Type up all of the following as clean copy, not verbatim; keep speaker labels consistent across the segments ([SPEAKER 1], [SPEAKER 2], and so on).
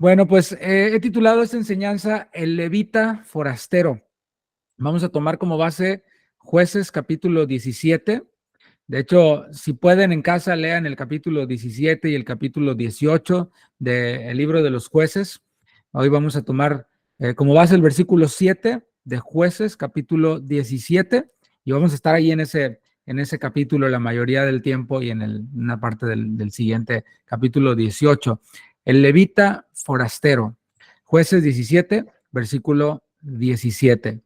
[SPEAKER 1] Bueno, pues he titulado esta enseñanza El Levita Forastero. Vamos a tomar como base Jueces capítulo 17. De hecho, si pueden en casa, lean el capítulo 17 y el capítulo 18 del libro de los Jueces. Hoy vamos a tomar como base el versículo 7 de Jueces capítulo 17 y vamos a estar ahí en ese capítulo la mayoría del tiempo y en una parte del siguiente capítulo 18. El Levita Forastero. Jueces 17, versículo 17.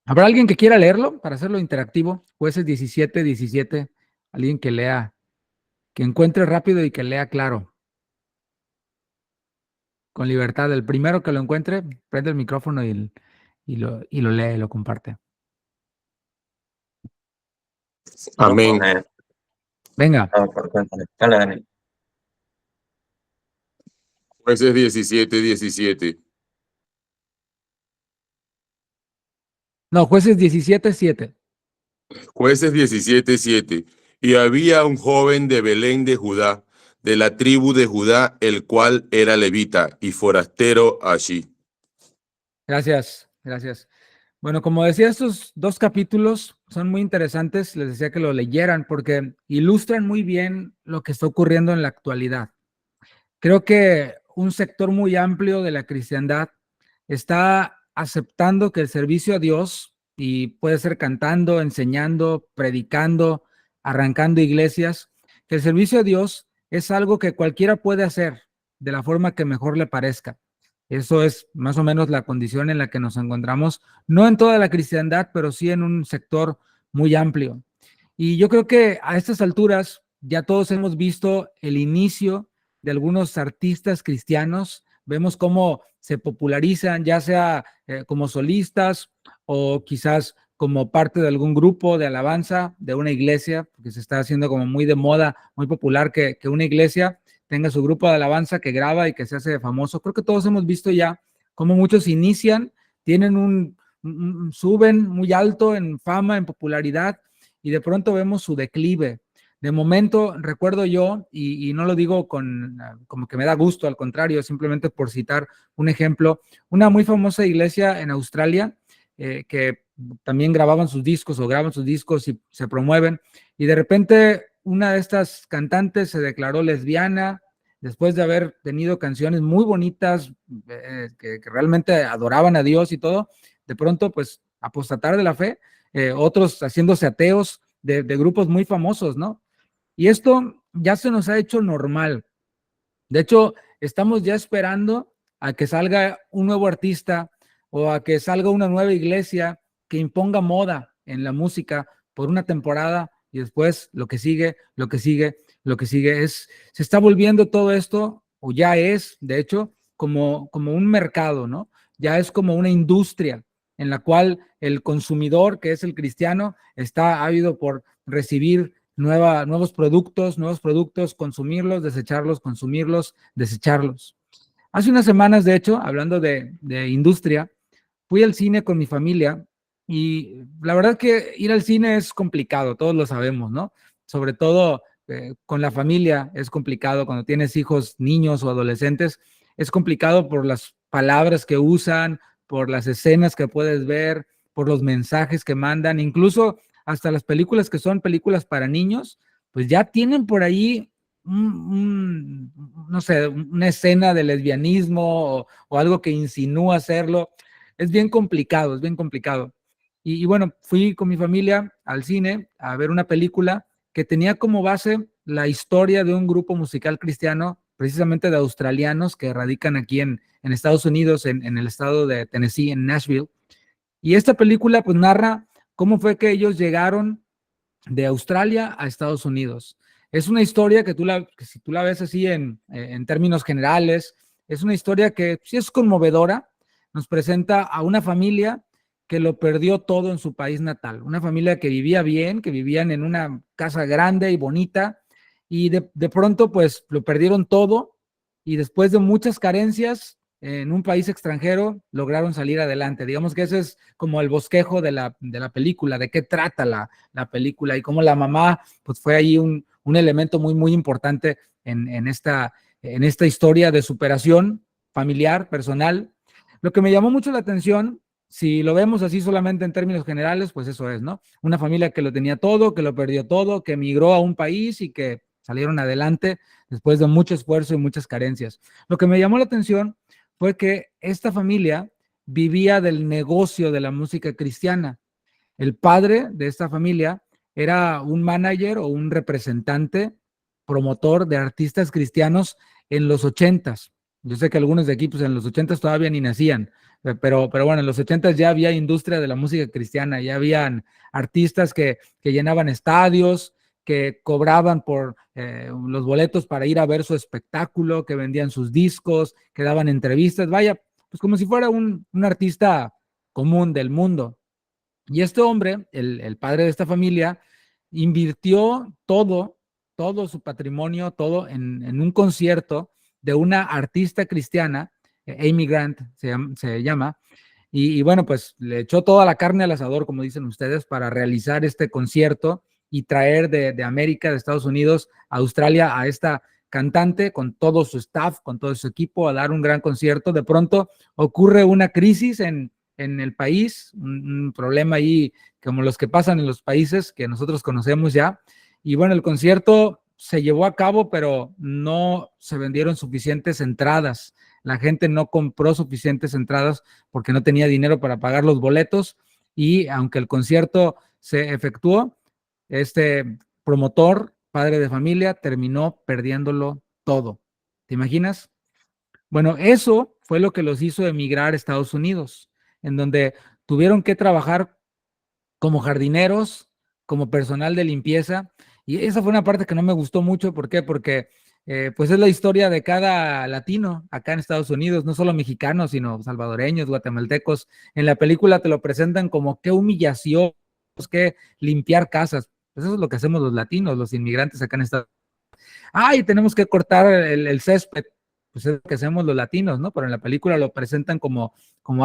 [SPEAKER 1] ¿Habrá alguien que quiera leerlo para hacerlo interactivo? Jueces 17, 17. Alguien que lea, que encuentre rápido y que lea claro, con libertad. El primero que lo encuentre, prende el micrófono y lo lee y lo comparte.
[SPEAKER 2] Amén.
[SPEAKER 1] Venga.
[SPEAKER 2] Dale, Dani. Jueces 17, 17.
[SPEAKER 1] No, Jueces 17, 7.
[SPEAKER 2] Jueces 17, 7. Y había un joven de Belén de Judá, de la tribu de Judá, el cual era levita y forastero allí.
[SPEAKER 1] Gracias, gracias. Bueno, como decía, estos dos capítulos son muy interesantes. Les decía que lo leyeran porque ilustran muy bien lo que está ocurriendo en la actualidad. Creo que un sector muy amplio de la cristiandad está aceptando que el servicio a Dios, y puede ser cantando, enseñando, predicando, arrancando iglesias, que el servicio a Dios es algo que cualquiera puede hacer de la forma que mejor le parezca. Eso es más o menos la condición en la que nos encontramos, no en toda la cristiandad, pero sí en un sector muy amplio. Y yo creo que a estas alturas ya todos hemos visto el inicio de algunos artistas cristianos. Vemos cómo se popularizan, ya sea como solistas o quizás como parte de algún grupo de alabanza de una iglesia, porque se está haciendo como muy de moda, muy popular que una iglesia tenga su grupo de alabanza que graba y que se hace famoso. Creo que todos hemos visto ya cómo muchos inician, tienen suben muy alto en fama, en popularidad, y de pronto vemos su declive. De momento, recuerdo yo, y no lo digo como que me da gusto, al contrario, simplemente por citar un ejemplo, una muy famosa iglesia en Australia, que también grababan sus discos o graban sus discos y se promueven, y de repente una de estas cantantes se declaró lesbiana, después de haber tenido canciones muy bonitas, que realmente adoraban a Dios y todo, de pronto pues apostatar de la fe, otros haciéndose ateos de grupos muy famosos, ¿no? Y esto ya se nos ha hecho normal. De hecho, estamos ya esperando a que salga un nuevo artista o a que salga una nueva iglesia que imponga moda en la música por una temporada y después lo que sigue, lo que sigue, lo que sigue. Se está volviendo todo esto, o ya es, de hecho, como un mercado, ¿no? Ya es como una industria en la cual el consumidor, que es el cristiano, está ávido por recibir nuevos productos, consumirlos, desecharlos, consumirlos, desecharlos. Hace unas semanas, de hecho, hablando de industria, fui al cine con mi familia y la verdad que ir al cine es complicado, todos lo sabemos, ¿no? Sobre todo con la familia es complicado, cuando tienes hijos, niños o adolescentes, es complicado por las palabras que usan, por las escenas que puedes ver, por los mensajes que mandan, incluso hasta las películas que son películas para niños, pues ya tienen por ahí no sé, una escena de lesbianismo o algo que insinúa hacerlo. Es bien complicado, es bien complicado. Y bueno, fui con mi familia al cine a ver una película que tenía como base la historia de un grupo musical cristiano, precisamente de australianos que radican aquí en Estados Unidos, en el estado de Tennessee, en Nashville. Y esta película pues narra cómo fue que ellos llegaron de Australia a Estados Unidos. Es una historia que si tú la ves así en términos generales, es una historia que sí es conmovedora. Nos presenta a una familia que lo perdió todo en su país natal, una familia que vivía bien, que vivían en una casa grande y bonita, y de pronto pues lo perdieron todo, y después de muchas carencias en un país extranjero lograron salir adelante. Digamos que ese es como el bosquejo de la película, de qué trata la película y cómo la mamá pues fue ahí un elemento muy, muy importante en esta historia de superación familiar, personal. Lo que me llamó mucho la atención, si lo vemos así solamente en términos generales, pues eso es, ¿no? Una familia que lo tenía todo, que lo perdió todo, que emigró a un país y que salieron adelante después de mucho esfuerzo y muchas carencias. Lo que me llamó la atención fue que esta familia vivía del negocio de la música cristiana. El padre de esta familia era un manager o un representante, promotor de artistas cristianos en los ochentas. Yo sé que algunos de aquí pues en los ochentas todavía ni nacían, pero bueno, en los ochentas ya había industria de la música cristiana, ya habían artistas que llenaban estadios, que cobraban por los boletos para ir a ver su espectáculo, que vendían sus discos, que daban entrevistas, vaya, pues como si fuera un artista común del mundo. Y este hombre, el padre de esta familia, invirtió todo su patrimonio, todo en un concierto de una artista cristiana, Amy Grant se llama, y bueno, pues le echó toda la carne al asador, como dicen ustedes, para realizar este concierto y traer de América, de Estados Unidos, a Australia, a esta cantante con todo su staff, con todo su equipo, a dar un gran concierto. De pronto ocurre una crisis en el país, un problema ahí como los que pasan en los países que nosotros conocemos ya. Y bueno, el concierto se llevó a cabo, pero no se vendieron suficientes entradas. La gente no compró suficientes entradas porque no tenía dinero para pagar los boletos. Y aunque el concierto se efectuó, este promotor, padre de familia, terminó perdiéndolo todo. ¿Te imaginas? Bueno, eso fue lo que los hizo emigrar a Estados Unidos, en donde tuvieron que trabajar como jardineros, como personal de limpieza. Y esa fue una parte que no me gustó mucho. ¿Por qué? Porque pues es la historia de cada latino acá en Estados Unidos, no solo mexicanos, sino salvadoreños, guatemaltecos. En la película te lo presentan como qué humillación, pues, que limpiar casas. Pues eso es lo que hacemos los latinos, los inmigrantes acá en Estados Unidos. Ay, tenemos que cortar el césped. Pues es lo que hacemos los latinos, ¿no? Pero en la película lo presentan como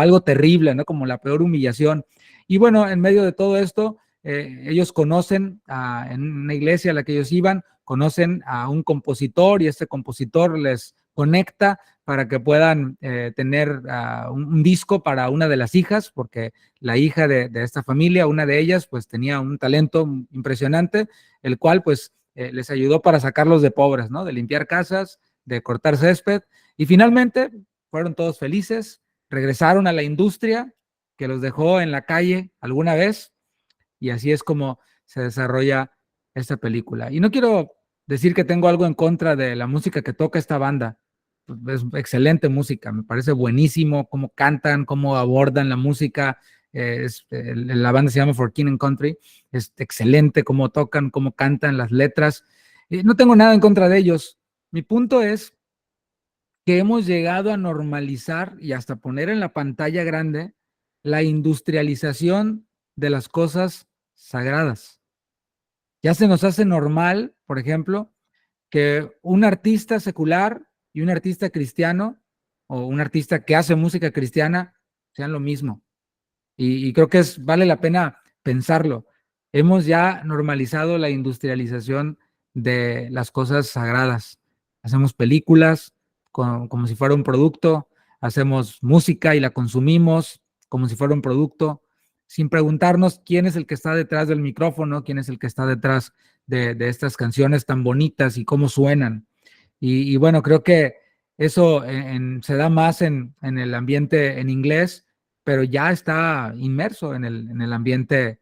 [SPEAKER 1] algo terrible, ¿no? Como la peor humillación. Y bueno, en medio de todo esto, ellos conocen en una iglesia a la que ellos iban, conocen a un compositor y este compositor les conecta para que puedan tener un disco para una de las hijas, porque la hija de esta familia, una de ellas, pues tenía un talento impresionante, el cual pues les ayudó para sacarlos de pobres, ¿no? De limpiar casas, de cortar césped, y finalmente fueron todos felices, regresaron a la industria que los dejó en la calle alguna vez, y así es como se desarrolla esta película. Y no quiero decir que tengo algo en contra de la música que toca esta banda. Es excelente música, me parece buenísimo cómo cantan, cómo abordan la música. La banda se llama For King and Country, es excelente cómo tocan, cómo cantan las letras. No tengo nada en contra de ellos. Mi punto es que hemos llegado a normalizar y hasta poner en la pantalla grande la industrialización de las cosas sagradas. Ya se nos hace normal, por ejemplo, que un artista secular y un artista cristiano o un artista que hace música cristiana sean lo mismo. Y creo que vale la pena pensarlo. Hemos ya normalizado la industrialización de las cosas sagradas. Hacemos películas como si fuera un producto, hacemos música y la consumimos como si fuera un producto, sin preguntarnos quién es el que está detrás del micrófono, quién es el que está detrás de estas canciones tan bonitas y cómo suenan. Y bueno, creo que eso se da más en el ambiente en inglés, pero ya está inmerso en el ambiente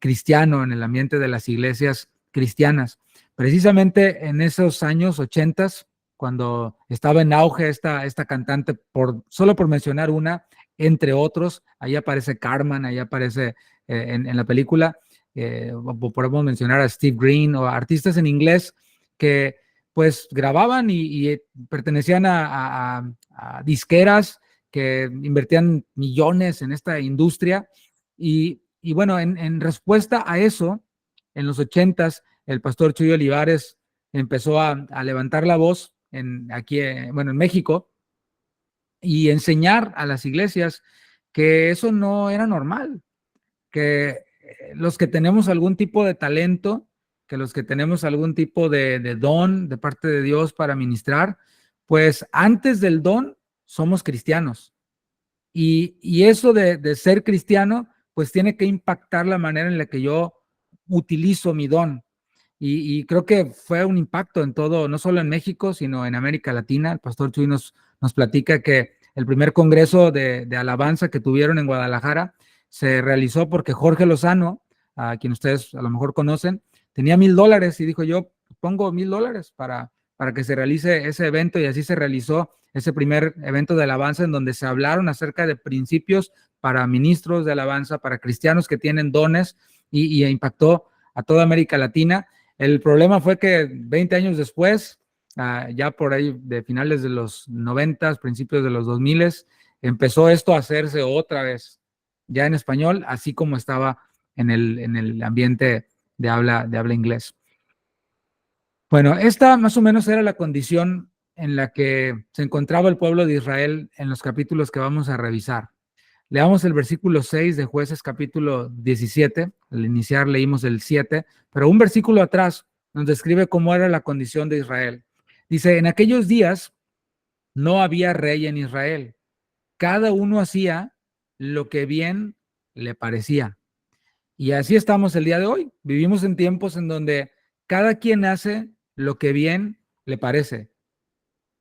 [SPEAKER 1] cristiano, en el ambiente de las iglesias cristianas. Precisamente en esos años 80, cuando estaba en auge esta cantante, solo por mencionar una, entre otros, ahí aparece Carmen, ahí aparece en la película, podemos mencionar a Steve Green o artistas en inglés que pues grababan y pertenecían a disqueras que invertían millones en esta industria. Y bueno, en respuesta a eso, en los ochentas, el pastor Chuy Olivares empezó a levantar la voz aquí, bueno, en México, y enseñar a las iglesias que eso no era normal, que los que tenemos algún tipo de talento, que los que tenemos algún tipo de don de parte de Dios para ministrar, Pues antes del don somos cristianos. Y eso de ser cristiano, pues tiene que impactar la manera en la que yo utilizo mi don. Y creo que fue un impacto en todo, no solo en México, sino en América Latina. El pastor Chuy nos platica que el primer congreso de alabanza que tuvieron en Guadalajara se realizó porque Jorge Lozano, a quien ustedes a lo mejor conocen, tenía $1,000 y dijo: yo pongo $1,000 para que se realice ese evento, y así se realizó ese primer evento de alabanza en donde se hablaron acerca de principios para ministros de alabanza, para cristianos que tienen dones, y impactó a toda América Latina. El problema fue que 20 años después, ya por ahí de finales de los 90, principios de los 2000, empezó esto a hacerse otra vez, ya en español, así como estaba en el ambiente de habla inglés. Bueno, esta más o menos era la condición en la que se encontraba el pueblo de Israel en los capítulos que vamos a revisar. Leamos el versículo 6 de Jueces capítulo 17. Al iniciar leímos el 7, pero un versículo atrás nos describe cómo era la condición de Israel. Dice: en aquellos días no había rey en Israel. Cada uno hacía lo que bien le parecía. Y así estamos el día de hoy. Vivimos en tiempos en donde cada quien hace lo que bien le parece.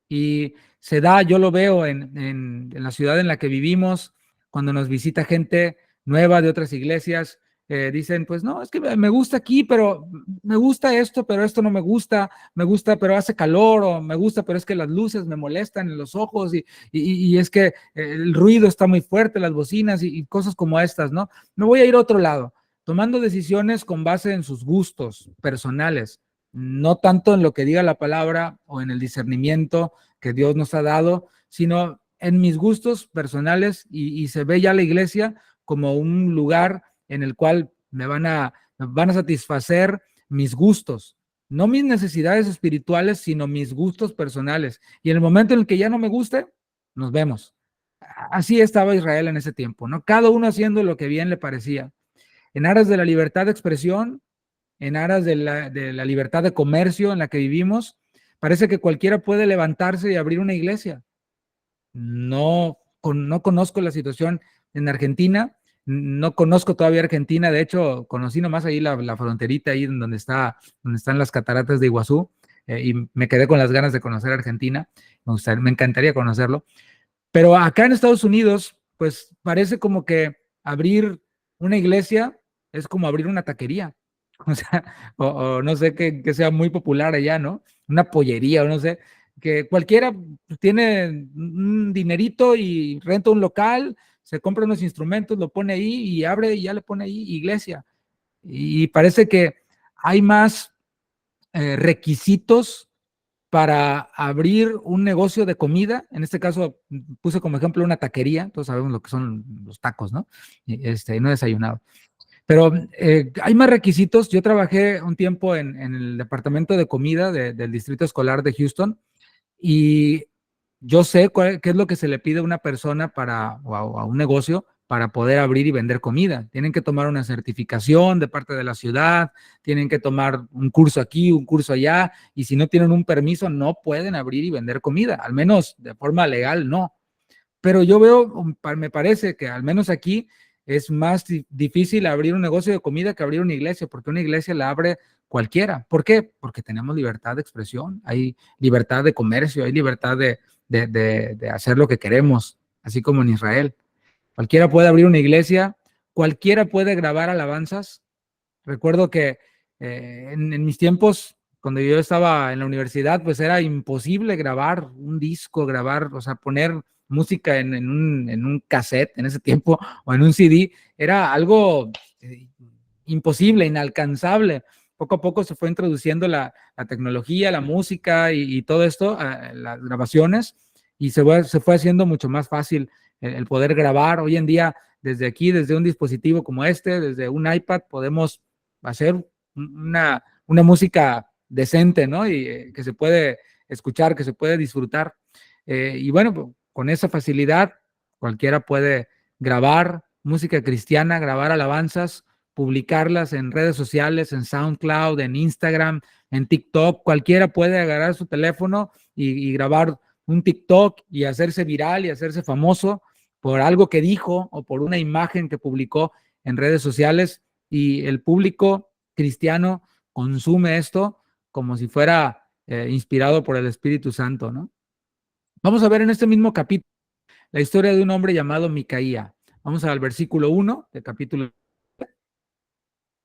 [SPEAKER 1] Y se da, yo lo veo en la ciudad en la que vivimos, cuando nos visita gente nueva de otras iglesias, dicen: pues no, es que me gusta aquí, pero me gusta esto, pero esto no me gusta, pero hace calor, o me gusta, pero es que las luces me molestan en los ojos, y es que el ruido está muy fuerte, las bocinas, y cosas como estas, ¿no? Me voy a ir a otro lado, tomando decisiones con base en sus gustos personales, no tanto en lo que diga la palabra o en el discernimiento que Dios nos ha dado, sino en mis gustos personales, y se ve ya la iglesia como un lugar en el cual me van a satisfacer mis gustos, no mis necesidades espirituales, sino mis gustos personales. Y en el momento en el que ya no me guste, nos vemos. Así estaba Israel en ese tiempo, ¿no? Cada uno haciendo lo que bien le parecía. En aras de la libertad de expresión, en aras de la libertad de comercio en la que vivimos, parece que cualquiera puede levantarse y abrir una iglesia. No conozco la situación en Argentina, no conozco todavía Argentina. De hecho, conocí nomás ahí la fronterita, ahí donde están las cataratas de Iguazú, y me quedé con las ganas de conocer Argentina. Me encantaría conocerlo. Pero acá en Estados Unidos, pues parece como que abrir una iglesia es como abrir una taquería. O sea, o no sé, que sea muy popular allá, ¿no? Una pollería, o no sé, que cualquiera tiene un dinerito y renta un local, se compra unos instrumentos, lo pone ahí y abre, y ya le pone ahí iglesia. Y parece que hay más requisitos para abrir un negocio de comida. En este caso puse como ejemplo una taquería, todos sabemos lo que son los tacos, ¿no? No he desayunado. Pero hay más requisitos. Yo trabajé un tiempo en el departamento de comida del distrito escolar de Houston, y yo sé qué es lo que se le pide a una persona o a un negocio para poder abrir y vender comida. Tienen que tomar una certificación de parte de la ciudad, tienen que tomar un curso aquí, un curso allá, y si no tienen un permiso no pueden abrir y vender comida, al menos de forma legal no. Pero yo veo, me parece que al menos aquí es más difícil abrir un negocio de comida que abrir una iglesia, porque una iglesia la abre cualquiera. ¿Por qué? Porque tenemos libertad de expresión, hay libertad de comercio, hay libertad de hacer lo que queremos, así como en Israel. Cualquiera puede abrir una iglesia, cualquiera puede grabar alabanzas. Recuerdo que en mis tiempos, cuando yo estaba en la universidad, pues era imposible grabar un disco, o sea, poner música en un cassette en ese tiempo, o en un CD, era algo imposible, inalcanzable. Poco a poco se fue introduciendo la tecnología, la música y todo esto, las grabaciones, y se fue haciendo mucho más fácil el poder grabar. Hoy en día, desde aquí, desde un dispositivo como desde un iPad, podemos hacer una música decente, ¿no? Y que se puede escuchar, que se puede disfrutar. Y bueno, pues, con esa facilidad, cualquiera puede grabar música cristiana, grabar alabanzas, publicarlas en redes sociales, en SoundCloud, en Instagram, en TikTok. Cualquiera puede agarrar su teléfono y grabar un TikTok y hacerse viral y hacerse famoso por algo que dijo o por una imagen que publicó en redes sociales, y el público cristiano consume esto como si fuera inspirado por el Espíritu Santo, ¿no? Vamos a ver en este mismo capítulo la historia de un hombre llamado Micaía. Vamos al versículo 1 del capítulo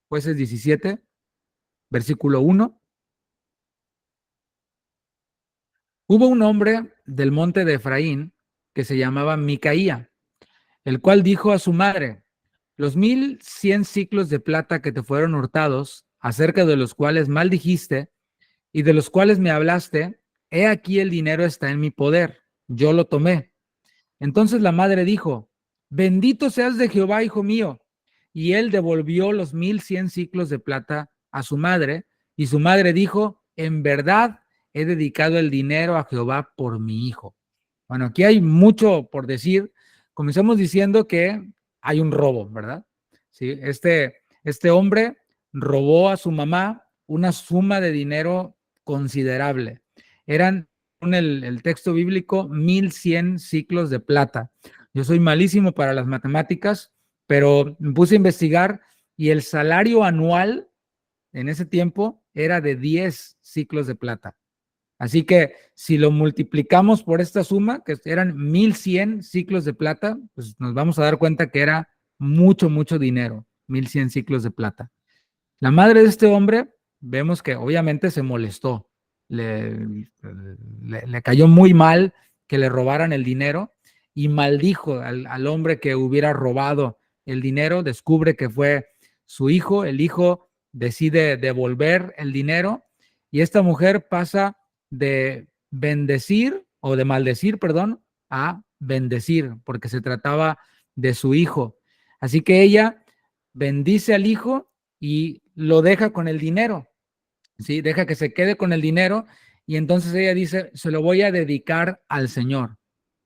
[SPEAKER 1] Jueces 17, versículo 1. Hubo un hombre del monte de Efraín que se llamaba Micaía, el cual dijo a su madre: los 1100 siclos de plata que te fueron hurtados, acerca de los cuales maldijiste y de los cuales me hablaste, he aquí el dinero está en mi poder, yo lo tomé. Entonces la madre dijo: bendito seas de Jehová, hijo mío. Y él devolvió los 1100 siclos de plata a su madre, y su madre dijo: en verdad he dedicado el dinero a Jehová por mi hijo. Bueno, aquí hay mucho por decir. Comencemos diciendo que hay un robo, ¿verdad? Sí, este hombre robó a su mamá una suma de dinero considerable. Eran, según el texto bíblico, 1100 ciclos de plata. Yo soy malísimo para las matemáticas, pero me puse a investigar y el salario anual en ese tiempo era de 10 ciclos de plata. Así que si lo multiplicamos por esta suma, que eran 1100 ciclos de plata, pues nos vamos a dar cuenta que era mucho, mucho dinero, 1100 ciclos de plata. La madre de este hombre, vemos que obviamente se molestó, le cayó muy mal que le robaran el dinero y maldijo al hombre que hubiera robado el dinero. Descubre que fue su hijo, el hijo decide devolver el dinero y esta mujer pasa de bendecir o de maldecir, perdón, a bendecir, porque se trataba de su hijo. Así que ella bendice al hijo y lo deja con el dinero, ¿sí? Deja que se quede con el dinero y entonces ella dice: se lo voy a dedicar al Señor.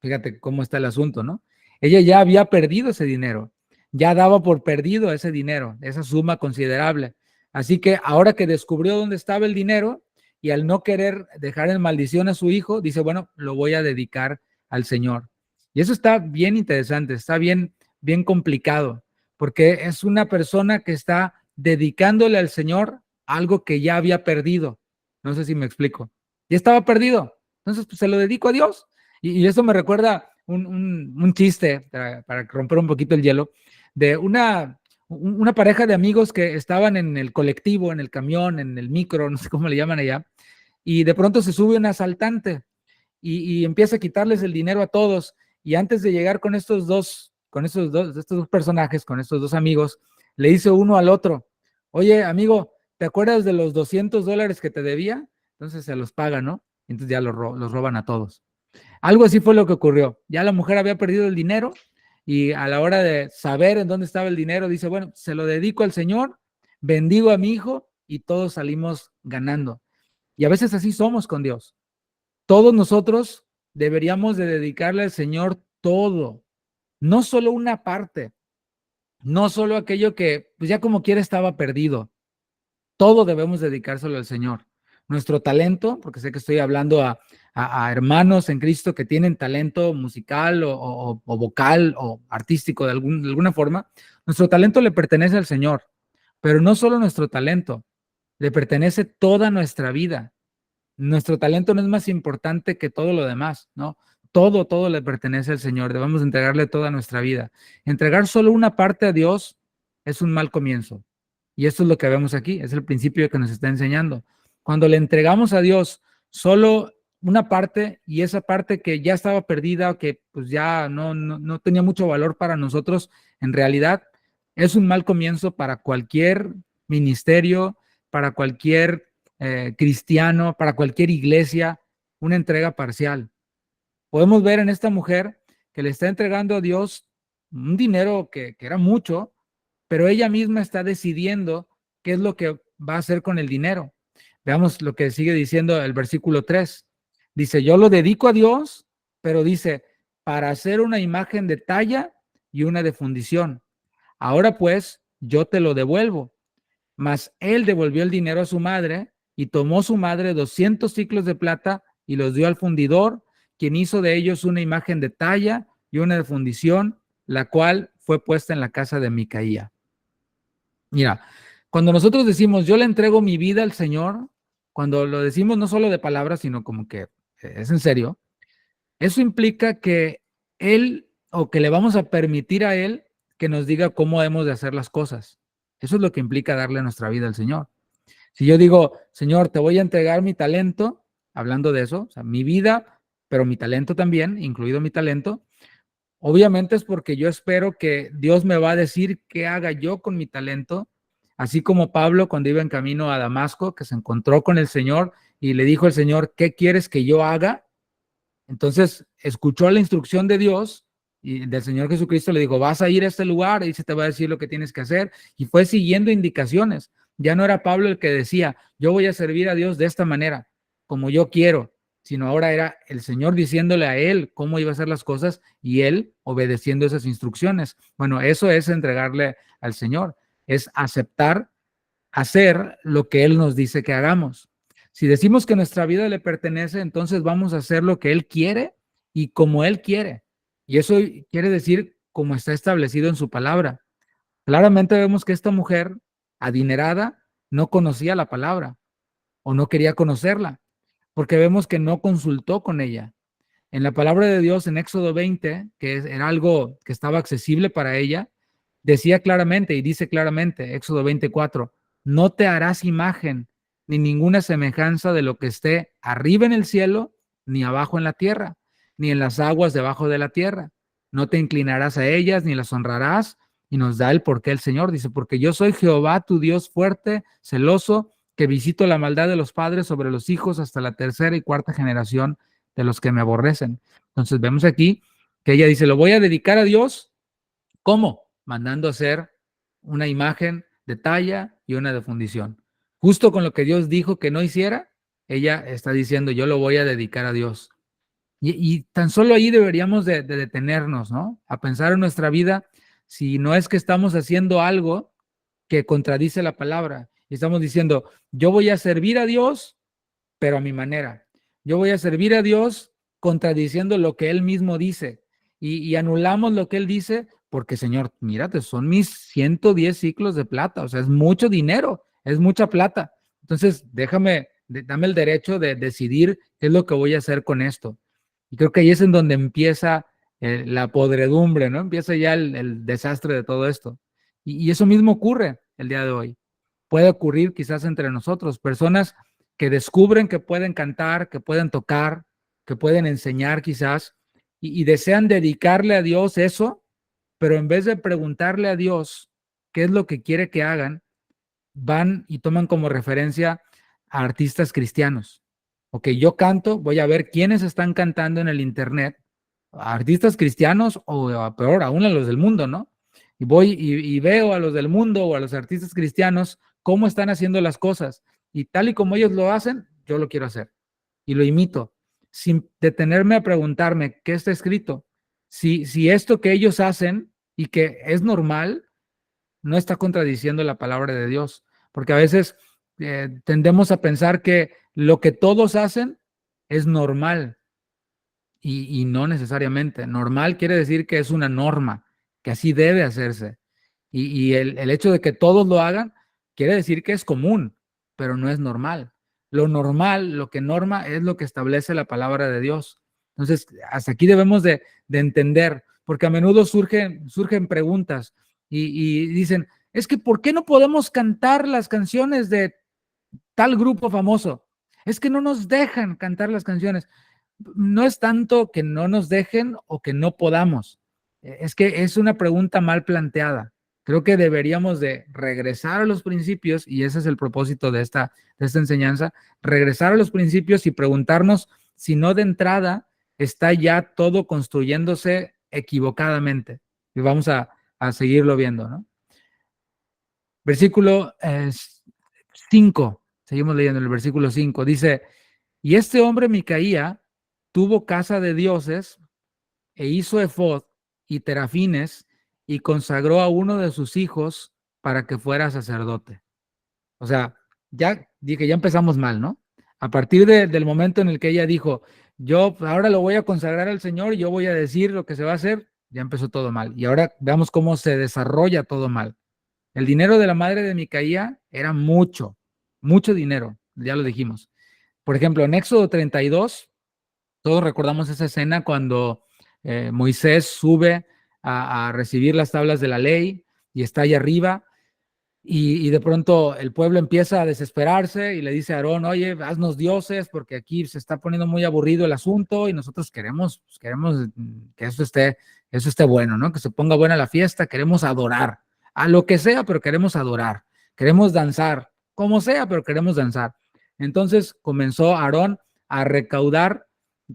[SPEAKER 1] Fíjate cómo está el asunto, ¿no? Ella ya había perdido ese dinero, ya daba por perdido ese dinero, esa suma considerable. Así que ahora que descubrió dónde estaba el dinero y al no querer dejar en maldición a su hijo, dice: bueno, lo voy a dedicar al Señor. Y eso está bien interesante, está bien, bien complicado, porque es una persona que está dedicándole al Señor algo que ya había perdido. No sé si me explico. Ya estaba perdido. Entonces, pues se lo dedico a Dios. Y eso me recuerda un chiste para romper un poquito el hielo, de una pareja de amigos que estaban en el colectivo, en el camión, en el micro, no sé cómo le llaman allá, y de pronto se sube un asaltante y empieza a quitarles el dinero a todos. Y antes de llegar con estos dos personajes, con estos dos amigos, le dice uno al otro: oye, amigo, ¿te acuerdas de los $200 que te debía? Entonces se los paga, ¿no? Entonces ya los roban a todos. Algo así fue lo que ocurrió. Ya la mujer había perdido el dinero y a la hora de saber en dónde estaba el dinero, dice: bueno, se lo dedico al Señor, bendigo a mi hijo y todos salimos ganando. Y a veces así somos con Dios. Todos nosotros deberíamos de dedicarle al Señor todo, no solo una parte, no solo aquello que pues ya como quiera estaba perdido. Todo debemos dedicárselo al Señor. Nuestro talento, porque sé que estoy hablando a hermanos en Cristo que tienen talento musical o vocal o artístico de alguna forma, nuestro talento le pertenece al Señor, pero no solo nuestro talento, le pertenece toda nuestra vida. Nuestro talento no es más importante que todo lo demás, ¿no? Todo le pertenece al Señor. Debemos entregarle toda nuestra vida. Entregar solo una parte a Dios es un mal comienzo. Y esto es lo que vemos aquí, es el principio que nos está enseñando. Cuando le entregamos a Dios solo una parte y esa parte que ya estaba perdida, que pues ya no tenía mucho valor para nosotros, en realidad es un mal comienzo para cualquier ministerio, para cualquier cristiano, para cualquier iglesia, una entrega parcial. Podemos ver en esta mujer que le está entregando a Dios un dinero que era mucho, pero ella misma está decidiendo qué es lo que va a hacer con el dinero. Veamos lo que sigue diciendo el versículo 3. Dice: yo lo dedico a Dios, pero dice, para hacer una imagen de talla y una de fundición. Ahora pues, yo te lo devuelvo. Mas él devolvió el dinero a su madre y tomó su madre 200 ciclos de plata y los dio al fundidor, quien hizo de ellos una imagen de talla y una de fundición, la cual fue puesta en la casa de Micaía. Mira, cuando nosotros decimos, yo le entrego mi vida al Señor, cuando lo decimos no solo de palabras, sino como que es en serio, eso implica que Él, o que le vamos a permitir a Él que nos diga cómo hemos de hacer las cosas. Eso es lo que implica darle nuestra vida al Señor. Si yo digo, Señor, te voy a entregar mi talento, hablando de eso, o sea, mi vida, pero mi talento también, incluido mi talento, obviamente es porque yo espero que Dios me va a decir qué haga yo con mi talento, así como Pablo cuando iba en camino a Damasco, que se encontró con el Señor y le dijo al Señor, ¿qué quieres que yo haga? Entonces escuchó la instrucción de Dios y del Señor Jesucristo, le dijo, vas a ir a este lugar y se te va a decir lo que tienes que hacer, y fue siguiendo indicaciones. Ya no era Pablo el que decía, yo voy a servir a Dios de esta manera, como yo quiero, sino ahora era el Señor diciéndole a él cómo iba a hacer las cosas y él obedeciendo esas instrucciones. Bueno, eso es entregarle al Señor, es aceptar hacer lo que Él nos dice que hagamos. Si decimos que nuestra vida le pertenece, entonces vamos a hacer lo que Él quiere y como Él quiere. Y eso quiere decir como está establecido en su palabra. Claramente vemos que esta mujer adinerada no conocía la palabra o no quería conocerla, porque vemos que no consultó con ella. En la palabra de Dios, en Éxodo 20, que era algo que estaba accesible para ella, decía claramente y dice claramente, Éxodo 24, no te harás imagen ni ninguna semejanza de lo que esté arriba en el cielo, ni abajo en la tierra, ni en las aguas debajo de la tierra. No te inclinarás a ellas, ni las honrarás. Y nos da el porqué el Señor. Dice, porque yo soy Jehová, tu Dios fuerte, celoso, que visito la maldad de los padres sobre los hijos hasta la tercera y cuarta generación de los que me aborrecen. Entonces vemos aquí que ella dice, lo voy a dedicar a Dios. ¿Cómo? Mandando hacer una imagen de talla y una de fundición. Justo con lo que Dios dijo que no hiciera, ella está diciendo, yo lo voy a dedicar a Dios. Y tan solo ahí deberíamos de detenernos, ¿no? A pensar en nuestra vida, si no es que estamos haciendo algo que contradice la palabra. Y estamos diciendo, yo voy a servir a Dios, pero a mi manera. Yo voy a servir a Dios contradiciendo lo que Él mismo dice. Y anulamos lo que Él dice porque, Señor, mírate, son mis 110 ciclos de plata, o sea, es mucho dinero, es mucha plata. Entonces, dame el derecho de decidir qué es lo que voy a hacer con esto. Y creo que ahí es en donde empieza la podredumbre, ¿no? Empieza ya el desastre de todo esto. Y eso mismo ocurre el día de hoy. Puede ocurrir quizás entre nosotros, personas que descubren que pueden cantar, que pueden tocar, que pueden enseñar quizás, y desean dedicarle a Dios eso, pero en vez de preguntarle a Dios qué es lo que quiere que hagan, van y toman como referencia a artistas cristianos. Ok, yo canto, voy a ver quiénes están cantando en el internet, artistas cristianos o peor aún a los del mundo, ¿no? Y voy y veo a los del mundo o a los artistas cristianos cómo están haciendo las cosas. Y tal y como ellos lo hacen, yo lo quiero hacer. Y lo imito, sin detenerme a preguntarme qué está escrito. Si esto que ellos hacen y que es normal, no está contradiciendo la palabra de Dios. Porque a veces tendemos a pensar que lo que todos hacen es normal. Y no necesariamente. Normal quiere decir que es una norma, que así debe hacerse. Y el hecho de que todos lo hagan quiere decir que es común, pero no es normal. Lo normal, lo que norma, es lo que establece la palabra de Dios. Entonces, hasta aquí debemos de entender, porque a menudo surgen preguntas y dicen, es que ¿por qué no podemos cantar las canciones de tal grupo famoso? Es que no nos dejan cantar las canciones. No es tanto que no nos dejen o que no podamos. Es que es una pregunta mal planteada. Creo que deberíamos de regresar a los principios, y ese es el propósito de esta enseñanza, regresar a los principios y preguntarnos si no de entrada está ya todo construyéndose equivocadamente. Y vamos a seguirlo viendo, ¿no? Versículo 5, seguimos leyendo el versículo 5, dice, y este hombre Micaía tuvo casa de dioses e hizo efod y terafines y consagró a uno de sus hijos para que fuera sacerdote. O sea, ya dije, ya empezamos mal, ¿no? A partir del momento en el que ella dijo, yo ahora lo voy a consagrar al Señor y yo voy a decir lo que se va a hacer, ya empezó todo mal. Y ahora veamos cómo se desarrolla todo mal. El dinero de la madre de Micaía era mucho, mucho dinero, ya lo dijimos. Por ejemplo, en Éxodo 32, todos recordamos esa escena cuando Moisés sube a recibir las tablas de la ley y está ahí arriba y de pronto el pueblo empieza a desesperarse y le dice a Aarón, oye, haznos dioses porque aquí se está poniendo muy aburrido el asunto y nosotros queremos, pues, queremos que eso esté bueno, ¿no? Que se ponga buena la fiesta, queremos adorar, a lo que sea, pero queremos adorar, queremos danzar, como sea, pero queremos danzar. Entonces comenzó Aarón a recaudar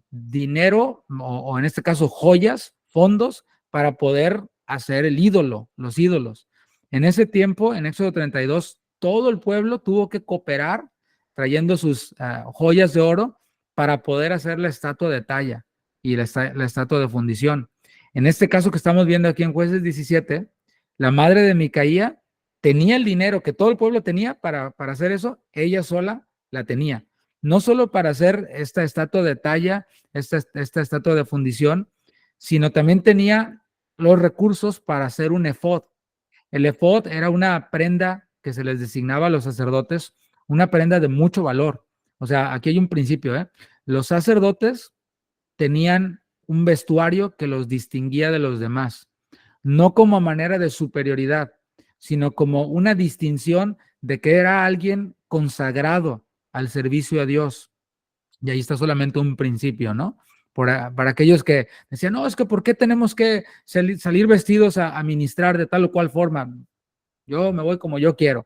[SPEAKER 1] dinero o en este caso joyas, fondos para poder hacer el ídolo, los ídolos. En ese tiempo, en Éxodo 32, todo el pueblo tuvo que cooperar trayendo sus joyas de oro para poder hacer la estatua de talla y la estatua de fundición. En este caso que estamos viendo aquí en Jueces 17, la madre de Micaía tenía el dinero que todo el pueblo tenía para hacer eso, ella sola la tenía. No solo para hacer esta estatua de talla, esta estatua de fundición, sino también tenía los recursos para hacer un efod. El efod era una prenda que se les designaba a los sacerdotes, una prenda de mucho valor. O sea, aquí hay un principio, ¿eh? Los sacerdotes tenían un vestuario que los distinguía de los demás, no como manera de superioridad, sino como una distinción de que era alguien consagrado al servicio a Dios. Y ahí está solamente un principio, ¿no? Para aquellos que decían, no, es que ¿por qué tenemos que salir vestidos a ministrar de tal o cual forma? Yo me voy como yo quiero.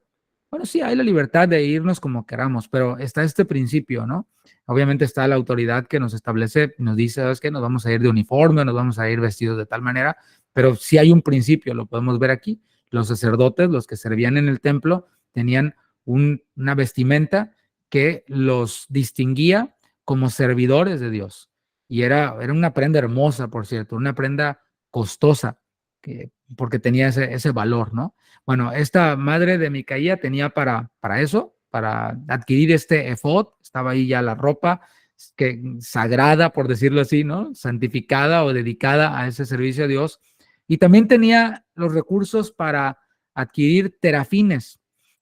[SPEAKER 1] Bueno, sí, hay la libertad de irnos como queramos, pero está este principio, ¿no? Obviamente está la autoridad que nos establece, nos dice, ¿sabes qué? Nos vamos a ir de uniforme, nos vamos a ir vestidos de tal manera, pero sí hay un principio, lo podemos ver aquí. Los sacerdotes, los que servían en el templo, tenían una vestimenta que los distinguía como servidores de Dios. Y era una prenda hermosa, por cierto, una prenda costosa, porque tenía ese valor, ¿no? Bueno, esta madre de Micaía tenía para eso, para adquirir este efod, estaba ahí ya la ropa sagrada, por decirlo así, ¿no? Santificada o dedicada a ese servicio a Dios. Y también tenía los recursos para adquirir terafines.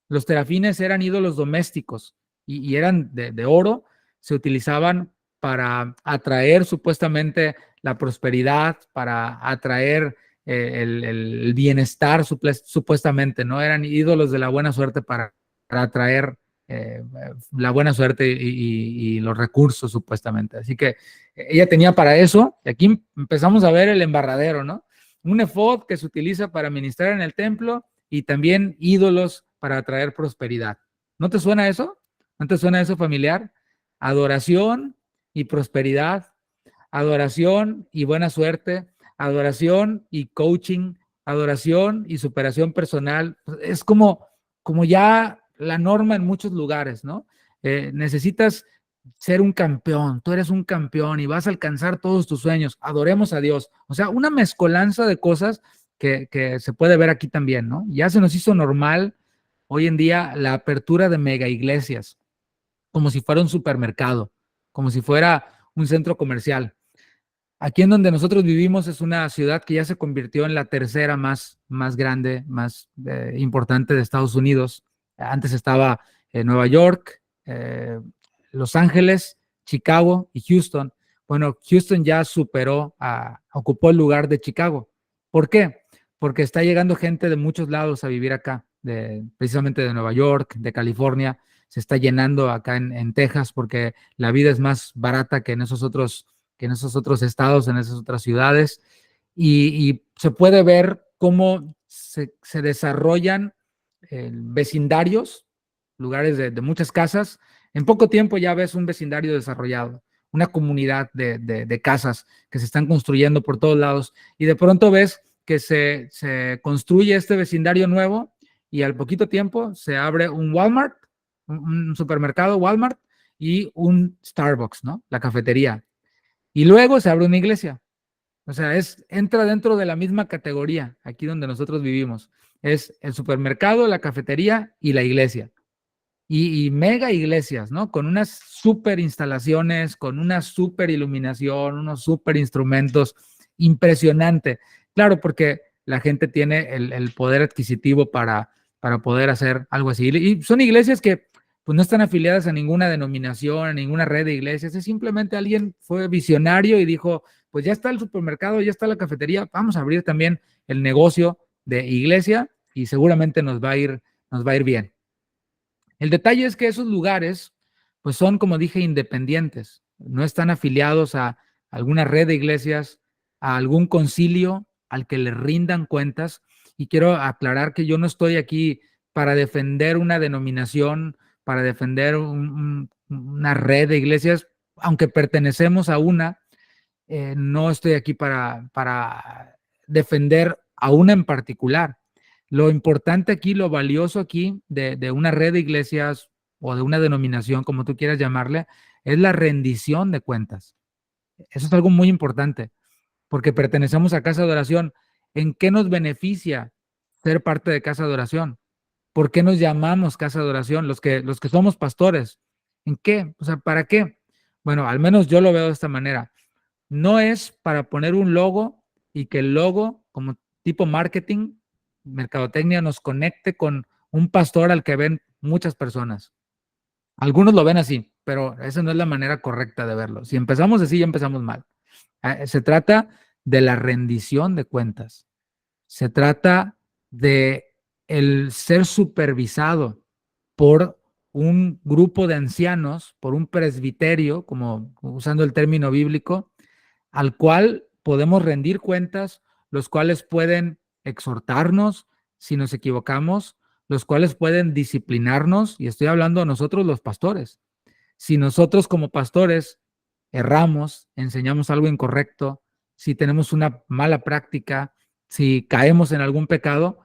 [SPEAKER 1] Los terafines eran ídolos domésticos y eran de oro, se utilizaban para atraer supuestamente la prosperidad, para atraer el bienestar supuestamente, ¿no? Eran ídolos de la buena suerte para atraer la buena suerte y los recursos supuestamente. Así que ella tenía para eso, y aquí empezamos a ver el embarradero, ¿no? Un efod que se utiliza para ministrar en el templo y también ídolos para atraer prosperidad. ¿No te suena eso? ¿No te suena eso familiar? Adoración y prosperidad, adoración y buena suerte, adoración y coaching, adoración y superación personal. Es como ya la norma en muchos lugares, ¿no? Necesitas ser un campeón, tú eres un campeón y vas a alcanzar todos tus sueños, adoremos a Dios. O sea, una mezcolanza de cosas que se puede ver aquí también, ¿no? Ya se nos hizo normal hoy en día la apertura de mega iglesias, como si fuera un supermercado, como si fuera un centro comercial. Aquí en donde nosotros vivimos es una ciudad que ya se convirtió en la tercera más grande, más importante de Estados Unidos. Antes estaba Nueva York, Los Ángeles, Chicago y Houston. Bueno, Houston ya ocupó el lugar de Chicago. ¿Por qué? Porque está llegando gente de muchos lados a vivir acá, precisamente de Nueva York, de California. Se está llenando acá en Texas porque la vida es más barata que en esos otros estados, en esas otras ciudades, y se puede ver cómo se desarrollan vecindarios, lugares de muchas casas. En poco tiempo ya ves un vecindario desarrollado, una comunidad de casas que se están construyendo por todos lados, y de pronto ves que se construye este vecindario nuevo y al poquito tiempo se abre un Walmart, un supermercado Walmart y un Starbucks, ¿no? La cafetería. Y luego se abre una iglesia. O sea, entra dentro de la misma categoría, aquí donde nosotros vivimos. Es el supermercado, la cafetería y la iglesia. y mega iglesias, ¿no? Con unas super instalaciones, con una super iluminación, unos super instrumentos, impresionante. Claro, porque la gente tiene el poder adquisitivo para poder hacer algo así. Y son iglesias que pues no están afiliadas a ninguna denominación, a ninguna red de iglesias, es simplemente alguien fue visionario y dijo, pues ya está el supermercado, ya está la cafetería, vamos a abrir también el negocio de iglesia y seguramente nos va a ir bien. El detalle es que esos lugares, pues son, como dije, independientes, no están afiliados a alguna red de iglesias, a algún concilio al que le rindan cuentas. Y quiero aclarar que yo no estoy aquí para defender una denominación, para defender una red de iglesias, aunque pertenecemos a una, no estoy aquí para defender a una en particular. Lo importante aquí, lo valioso aquí de una red de iglesias o de una denominación, como tú quieras llamarle, es la rendición de cuentas. Eso es algo muy importante, porque pertenecemos a Casa de Oración. ¿En qué nos beneficia ser parte de Casa de Oración? ¿Por qué nos llamamos Casa de Oración? Los que somos pastores. ¿En qué? O sea, ¿para qué? Bueno, al menos yo lo veo de esta manera. No es para poner un logo y que el logo, como tipo marketing, mercadotecnia, nos conecte con un pastor al que ven muchas personas. Algunos lo ven así, pero esa no es la manera correcta de verlo. Si empezamos así, ya empezamos mal. Se trata de la rendición de cuentas. Se trata de el ser supervisado por un grupo de ancianos, por un presbiterio, como usando el término bíblico, al cual podemos rendir cuentas, los cuales pueden exhortarnos si nos equivocamos, los cuales pueden disciplinarnos, y estoy hablando a nosotros los pastores. Si nosotros como pastores erramos, enseñamos algo incorrecto, si tenemos una mala práctica, si caemos en algún pecado,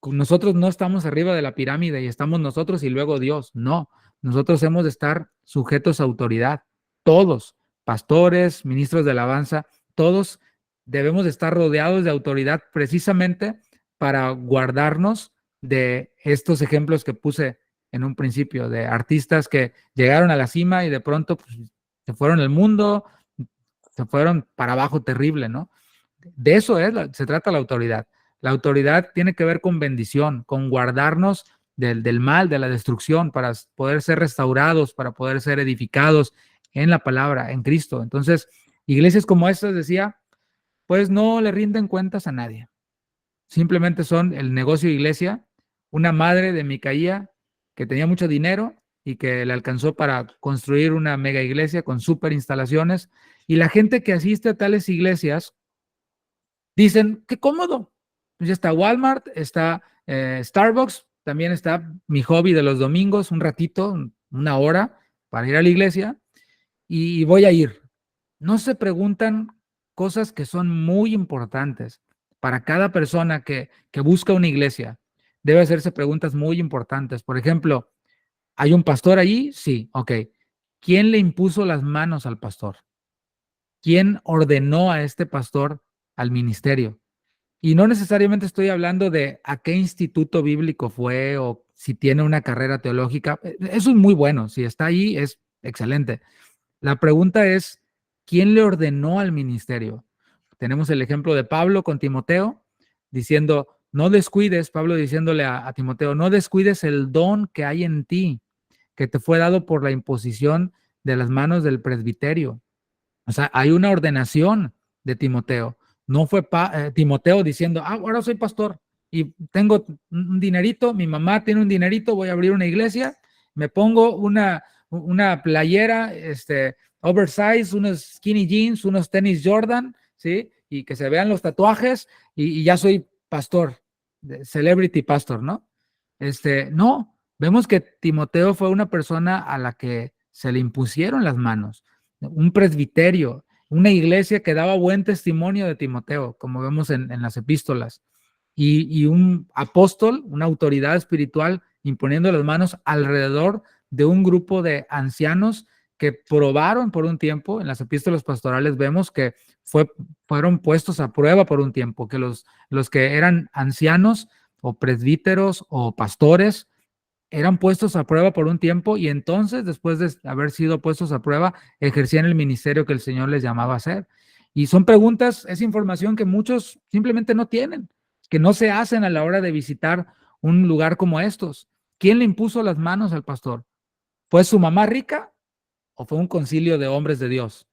[SPEAKER 1] nosotros no estamos arriba de la pirámide y estamos nosotros y luego Dios. No, nosotros hemos de estar sujetos a autoridad. Todos, pastores, ministros de alabanza, todos debemos de estar rodeados de autoridad precisamente para guardarnos de estos ejemplos que puse en un principio, de artistas que llegaron a la cima y de pronto pues, se fueron al mundo, se fueron para abajo terrible, ¿no? De eso se trata la autoridad. La autoridad tiene que ver con bendición, con guardarnos del mal, de la destrucción, para poder ser restaurados, para poder ser edificados en la palabra, en Cristo. Entonces, iglesias como estas, decía, pues no le rinden cuentas a nadie. Simplemente son el negocio de iglesia, una madre de Micaía que tenía mucho dinero y que le alcanzó para construir una mega iglesia con super instalaciones. Y la gente que asiste a tales iglesias dicen, qué cómodo. Pues ya está Walmart, está Starbucks, también está mi hobby de los domingos, un ratito, una hora para ir a la iglesia y voy a ir. No se preguntan cosas que son muy importantes para cada persona que busca una iglesia. Debe hacerse preguntas muy importantes. Por ejemplo, ¿hay un pastor allí? Sí, ok. ¿Quién le impuso las manos al pastor? ¿Quién ordenó a este pastor al ministerio? Y no necesariamente estoy hablando de a qué instituto bíblico fue o si tiene una carrera teológica. Eso es muy bueno. Si está ahí, es excelente. La pregunta es, ¿quién le ordenó al ministerio? Tenemos el ejemplo de Pablo con Timoteo, diciendo, no descuides, Pablo diciéndole a Timoteo, no descuides el don que hay en ti, que te fue dado por la imposición de las manos del presbiterio. O sea, hay una ordenación de Timoteo. No fue Timoteo diciendo, ahora soy pastor y tengo un dinerito, mi mamá tiene un dinerito, voy a abrir una iglesia, me pongo una playera, oversize, unos skinny jeans, unos tenis Jordan, ¿sí? Y que se vean los tatuajes y ya soy pastor, celebrity pastor, ¿no? No, vemos que Timoteo fue una persona a la que se le impusieron las manos, un presbiterio, una iglesia que daba buen testimonio de Timoteo, como vemos en las epístolas, y un apóstol, una autoridad espiritual imponiendo las manos alrededor de un grupo de ancianos que probaron por un tiempo. En las epístolas pastorales vemos que fueron puestos a prueba por un tiempo, que los que eran ancianos o presbíteros o pastores eran puestos a prueba por un tiempo y entonces, después de haber sido puestos a prueba, ejercían el ministerio que el Señor les llamaba a hacer. Y son preguntas, es información que muchos simplemente no tienen, que no se hacen a la hora de visitar un lugar como estos. ¿Quién le impuso las manos al pastor? ¿Fue su mamá rica o fue un concilio de hombres de Dios?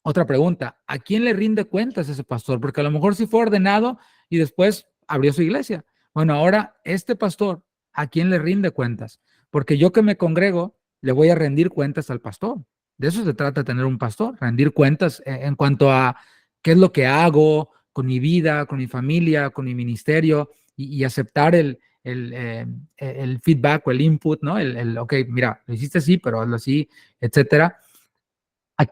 [SPEAKER 1] Otra pregunta, ¿a quién le rinde cuentas ese pastor? Porque a lo mejor sí fue ordenado y después abrió su iglesia. Bueno, ahora este pastor, ¿a quién le rinde cuentas? Porque yo que me congrego, le voy a rendir cuentas al pastor. De eso se trata tener un pastor, rendir cuentas en cuanto a qué es lo que hago con mi vida, con mi familia, con mi ministerio y aceptar el feedback o el input, ¿no? Ok, mira, lo hiciste así, pero hazlo así, etcétera.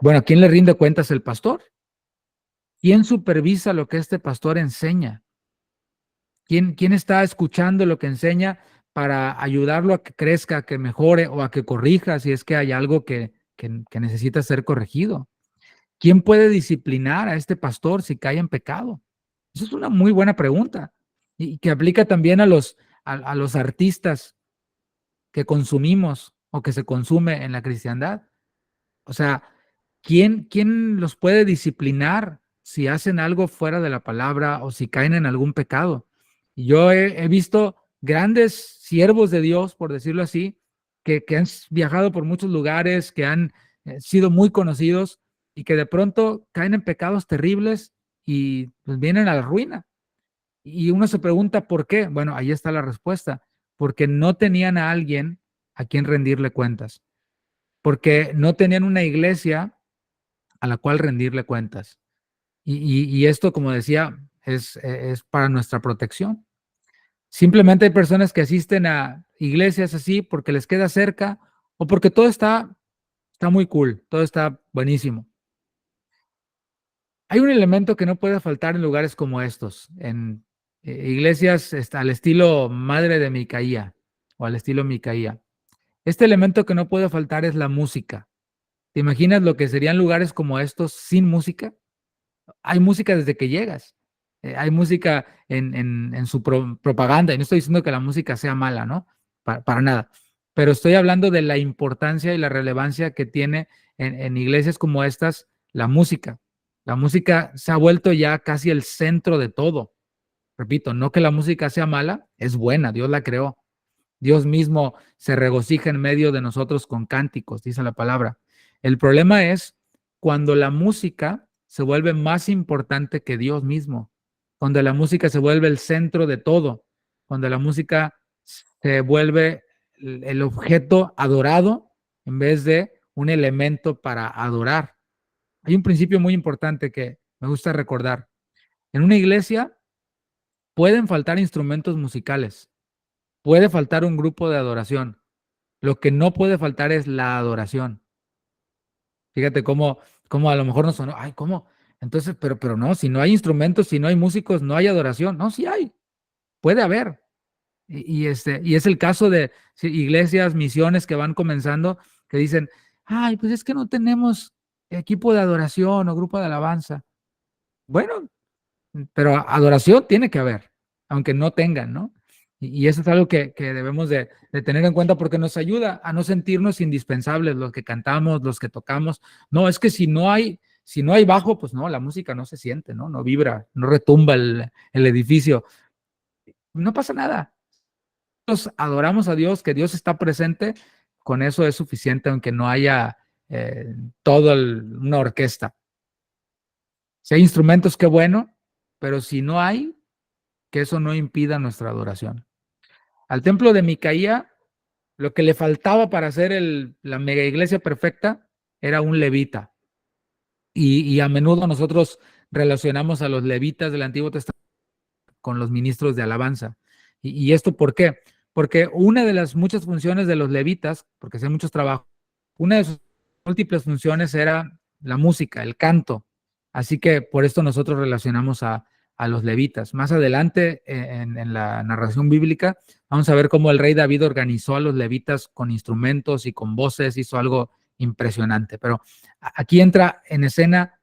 [SPEAKER 1] Bueno, ¿a quién le rinde cuentas el pastor? ¿Quién supervisa lo que este pastor enseña? ¿Quién está escuchando lo que enseña para ayudarlo a que crezca, a que mejore o a que corrija si es que hay algo que necesita ser corregido? ¿Quién puede disciplinar a este pastor si cae en pecado? Esa es una muy buena pregunta y que aplica también a los artistas que consumimos o que se consume en la cristiandad. O sea, ¿quién los puede disciplinar si hacen algo fuera de la palabra o si caen en algún pecado? Y yo he visto grandes siervos de Dios, por decirlo así, que han viajado por muchos lugares, que han sido muy conocidos y que de pronto caen en pecados terribles y pues vienen a la ruina. Y uno se pregunta por qué. Bueno, ahí está la respuesta. Porque no tenían a alguien a quien rendirle cuentas. Porque no tenían una iglesia a la cual rendirle cuentas. Y esto, como decía, es para nuestra protección. Simplemente hay personas que asisten a iglesias así porque les queda cerca o porque todo está muy cool, todo está buenísimo. Hay un elemento que no puede faltar en lugares como estos, en iglesias al estilo Madre de Micaía o al estilo Micaía. Este elemento que no puede faltar es la música. ¿Te imaginas lo que serían lugares como estos sin música? Hay música desde que llegas. Hay música en su propaganda. Y no estoy diciendo que la música sea mala, ¿no? Para nada. Pero estoy hablando de la importancia y la relevancia que tiene en iglesias como estas la música. La música se ha vuelto ya casi el centro de todo. Repito, no que la música sea mala, es buena, Dios la creó. Dios mismo se regocija en medio de nosotros con cánticos, dice la palabra. El problema es cuando la música se vuelve más importante que Dios mismo, cuando la música se vuelve el centro de todo, cuando la música se vuelve el objeto adorado en vez de un elemento para adorar. Hay un principio muy importante que me gusta recordar. En una iglesia pueden faltar instrumentos musicales, puede faltar un grupo de adoración. Lo que no puede faltar es la adoración. Fíjate cómo a lo mejor nos sonó, ay, ¿cómo? Entonces, pero no, si no hay instrumentos, si no hay músicos, no hay adoración. No, sí hay, puede haber. Y es el caso de iglesias, misiones que van comenzando, que dicen, ay, pues es que no tenemos equipo de adoración o grupo de alabanza. Bueno, pero adoración tiene que haber, aunque no tengan, ¿no? Y eso es algo que debemos de tener en cuenta porque nos ayuda a no sentirnos indispensables los que cantamos, los que tocamos. No, es que si no hay bajo, pues no, la música no se siente, ¿no? No vibra, no retumba el edificio. No pasa nada. Nosotros adoramos a Dios, que Dios está presente, con eso es suficiente, aunque no haya toda una orquesta. Si hay instrumentos, qué bueno, pero si no hay, que eso no impida nuestra adoración. Al templo de Micaía, lo que le faltaba para hacer la mega iglesia perfecta era un levita. Y a menudo nosotros relacionamos a los levitas del Antiguo Testamento con los ministros de alabanza. ¿Y esto por qué? Porque una de las muchas funciones de los levitas, porque hacían muchos trabajos, una de sus múltiples funciones era la música, el canto. Así que por esto nosotros relacionamos a los levitas. Más adelante en la narración bíblica vamos a ver cómo el rey David organizó a los levitas con instrumentos y con voces, hizo algo impresionante. Pero aquí entra en escena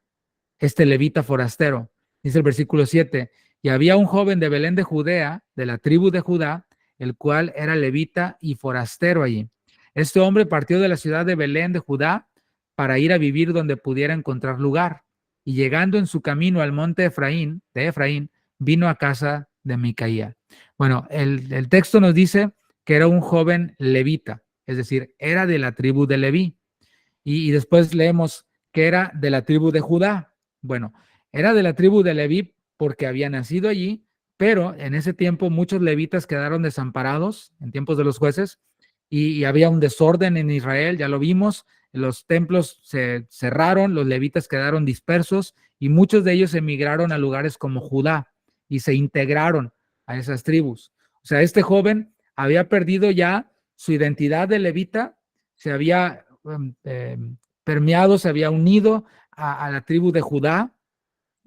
[SPEAKER 1] este levita forastero. Dice el versículo 7, y había un joven de Belén de Judea, de la tribu de Judá, el cual era levita y forastero allí. Este hombre partió de la ciudad de Belén de Judá para ir a vivir donde pudiera encontrar lugar. Y llegando en su camino al monte de Efraín, vino a casa de Micaía. Bueno, el texto nos dice que era un joven levita, es decir, era de la tribu de Leví. Y después leemos que era de la tribu de Judá. Bueno, era de la tribu de Leví porque había nacido allí, pero en ese tiempo muchos levitas quedaron desamparados en tiempos de los jueces y había un desorden en Israel, ya lo vimos, los templos se cerraron, los levitas quedaron dispersos y muchos de ellos emigraron a lugares como Judá y se integraron a esas tribus. O sea, este joven había perdido ya su identidad de levita, se había permeado, se había unido a la tribu de Judá,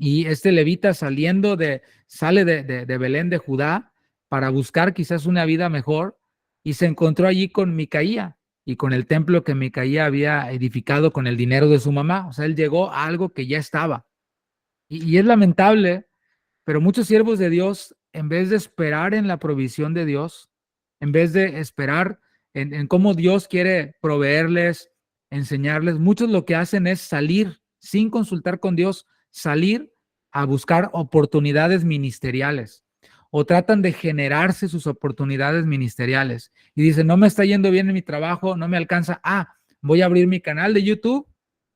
[SPEAKER 1] y este levita sale de Belén de Judá para buscar quizás una vida mejor y se encontró allí con Micaía y con el templo que Micaía había edificado con el dinero de su mamá. O sea, él llegó a algo que ya estaba. Y es lamentable, pero muchos siervos de Dios, en vez de esperar en la provisión de Dios, en vez de esperar en cómo Dios quiere proveerles, enseñarles, muchos lo que hacen es salir sin consultar con Dios, salir a buscar oportunidades ministeriales o tratan de generarse sus oportunidades ministeriales y dicen, no me está yendo bien en mi trabajo, no me alcanza, voy a abrir mi canal de YouTube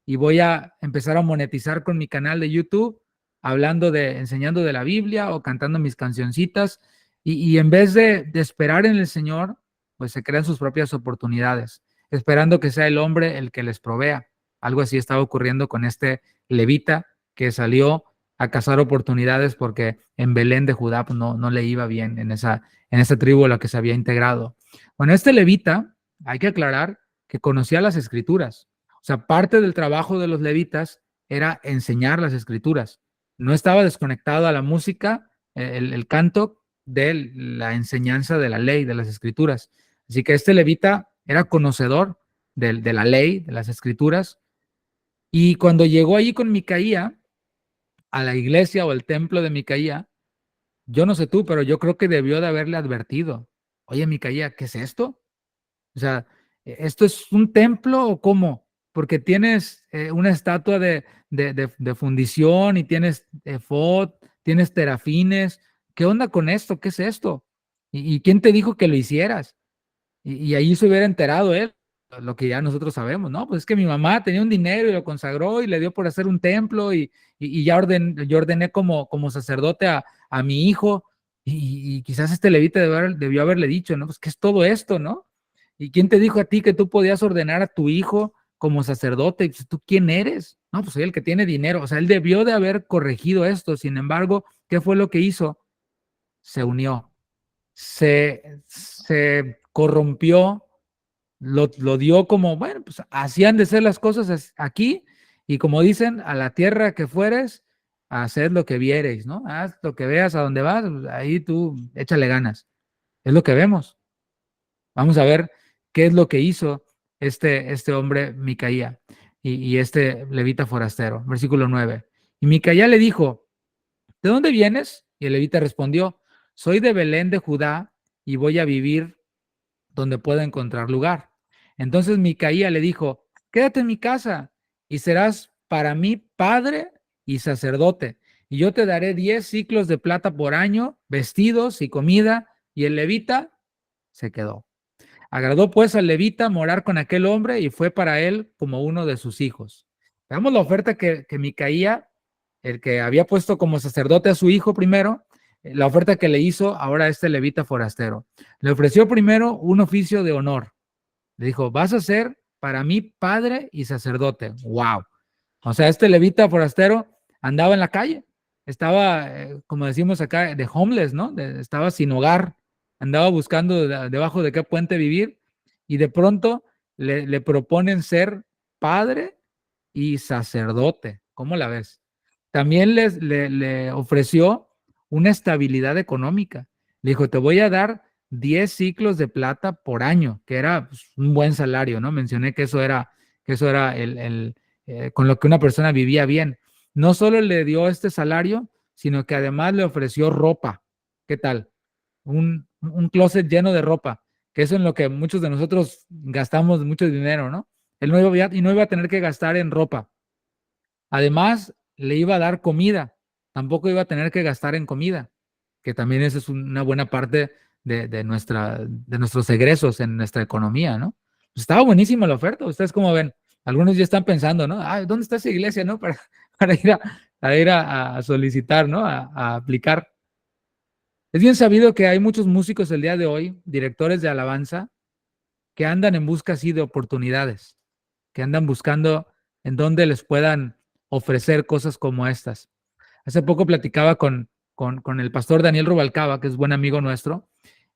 [SPEAKER 1] y voy a empezar a monetizar con mi canal de YouTube enseñando de la Biblia o cantando mis cancioncitas y en vez de esperar en el Señor, pues se crean sus propias oportunidades, esperando que sea el hombre el que les provea. Algo así estaba ocurriendo con este levita que salió a cazar oportunidades porque en Belén de Judá pues no le iba bien en esa tribu a la que se había integrado. Bueno, este levita, hay que aclarar que conocía las escrituras. O sea, parte del trabajo de los levitas era enseñar las escrituras. No estaba desconectado a la música, el canto de la enseñanza de la ley, de las escrituras. Así que este levita era conocedor de la ley, de las escrituras, y cuando llegó allí con Micaía, a la iglesia o al templo de Micaía, yo no sé tú, pero yo creo que debió de haberle advertido, oye Micaía, ¿qué es esto? O sea, ¿esto es un templo o cómo? Porque tienes una estatua de fundición y tienes efod, tienes terafines. ¿Qué onda con esto? ¿Qué es esto? ¿Y quién te dijo que lo hicieras? Y ahí se hubiera enterado él, lo que ya nosotros sabemos, ¿no? Pues es que mi mamá tenía un dinero y lo consagró y le dio por hacer un templo y ya yo ordené como sacerdote a mi hijo y quizás este levita debió haberle dicho, ¿no? Pues ¿qué es todo esto, no? ¿Y quién te dijo a ti que tú podías ordenar a tu hijo como sacerdote? ¿Tú quién eres? No, pues soy el que tiene dinero. O sea, él debió de haber corregido esto. Sin embargo, ¿qué fue lo que hizo? Se unió, se corrompió, lo dio como, bueno, pues así han de ser las cosas aquí, y como dicen, a la tierra que fueres, haced lo que viereis, ¿no? Haz lo que veas a donde vas, pues, ahí tú échale ganas. Es lo que vemos. Vamos a ver qué es lo que hizo este hombre Micaía y este levita forastero. Versículo 9. Y Micaía le dijo, ¿de dónde vienes? Y el levita respondió, soy de Belén de Judá y voy a vivir donde pueda encontrar lugar. Entonces Micaía le dijo, quédate en mi casa y serás para mí padre y sacerdote, y yo te daré 10 ciclos de plata por año, vestidos y comida. Y el levita se quedó. Agradó pues al levita morar con aquel hombre y fue para él como uno de sus hijos. Veamos la oferta que Micaía, el que había puesto como sacerdote a su hijo primero, la oferta que le hizo ahora a este levita forastero. Le ofreció primero un oficio de honor. Le dijo, vas a ser para mí padre y sacerdote. ¡Wow! O sea, este levita forastero andaba en la calle, estaba, como decimos acá, de homeless, ¿no? Estaba sin hogar, andaba buscando debajo de qué puente vivir y de pronto le proponen ser padre y sacerdote. ¿Cómo la ves? También le ofreció una estabilidad económica. Le dijo, te voy a dar 10 ciclos de plata por año, que era pues, un buen salario, ¿no? Mencioné que eso era con lo que una persona vivía bien. No solo le dio este salario, sino que además le ofreció ropa. ¿Qué tal? un closet lleno de ropa, que eso es en lo que muchos de nosotros gastamos mucho dinero, ¿no? Él no iba a tener que gastar en ropa. Además, le iba a dar comida, tampoco iba a tener que gastar en comida, que también esa es una buena parte de nuestros egresos en nuestra economía, ¿no? Estaba buenísima la oferta, ustedes como ven, algunos ya están pensando, ¿no? Ah, ¿dónde está esa iglesia, no? Para ir a solicitar, ¿no? A aplicar. Es bien sabido que hay muchos músicos el día de hoy, directores de alabanza, que andan en busca así de oportunidades, que andan buscando en dónde les puedan ofrecer cosas como estas. Hace poco platicaba con el pastor Daniel Rubalcaba, que es buen amigo nuestro,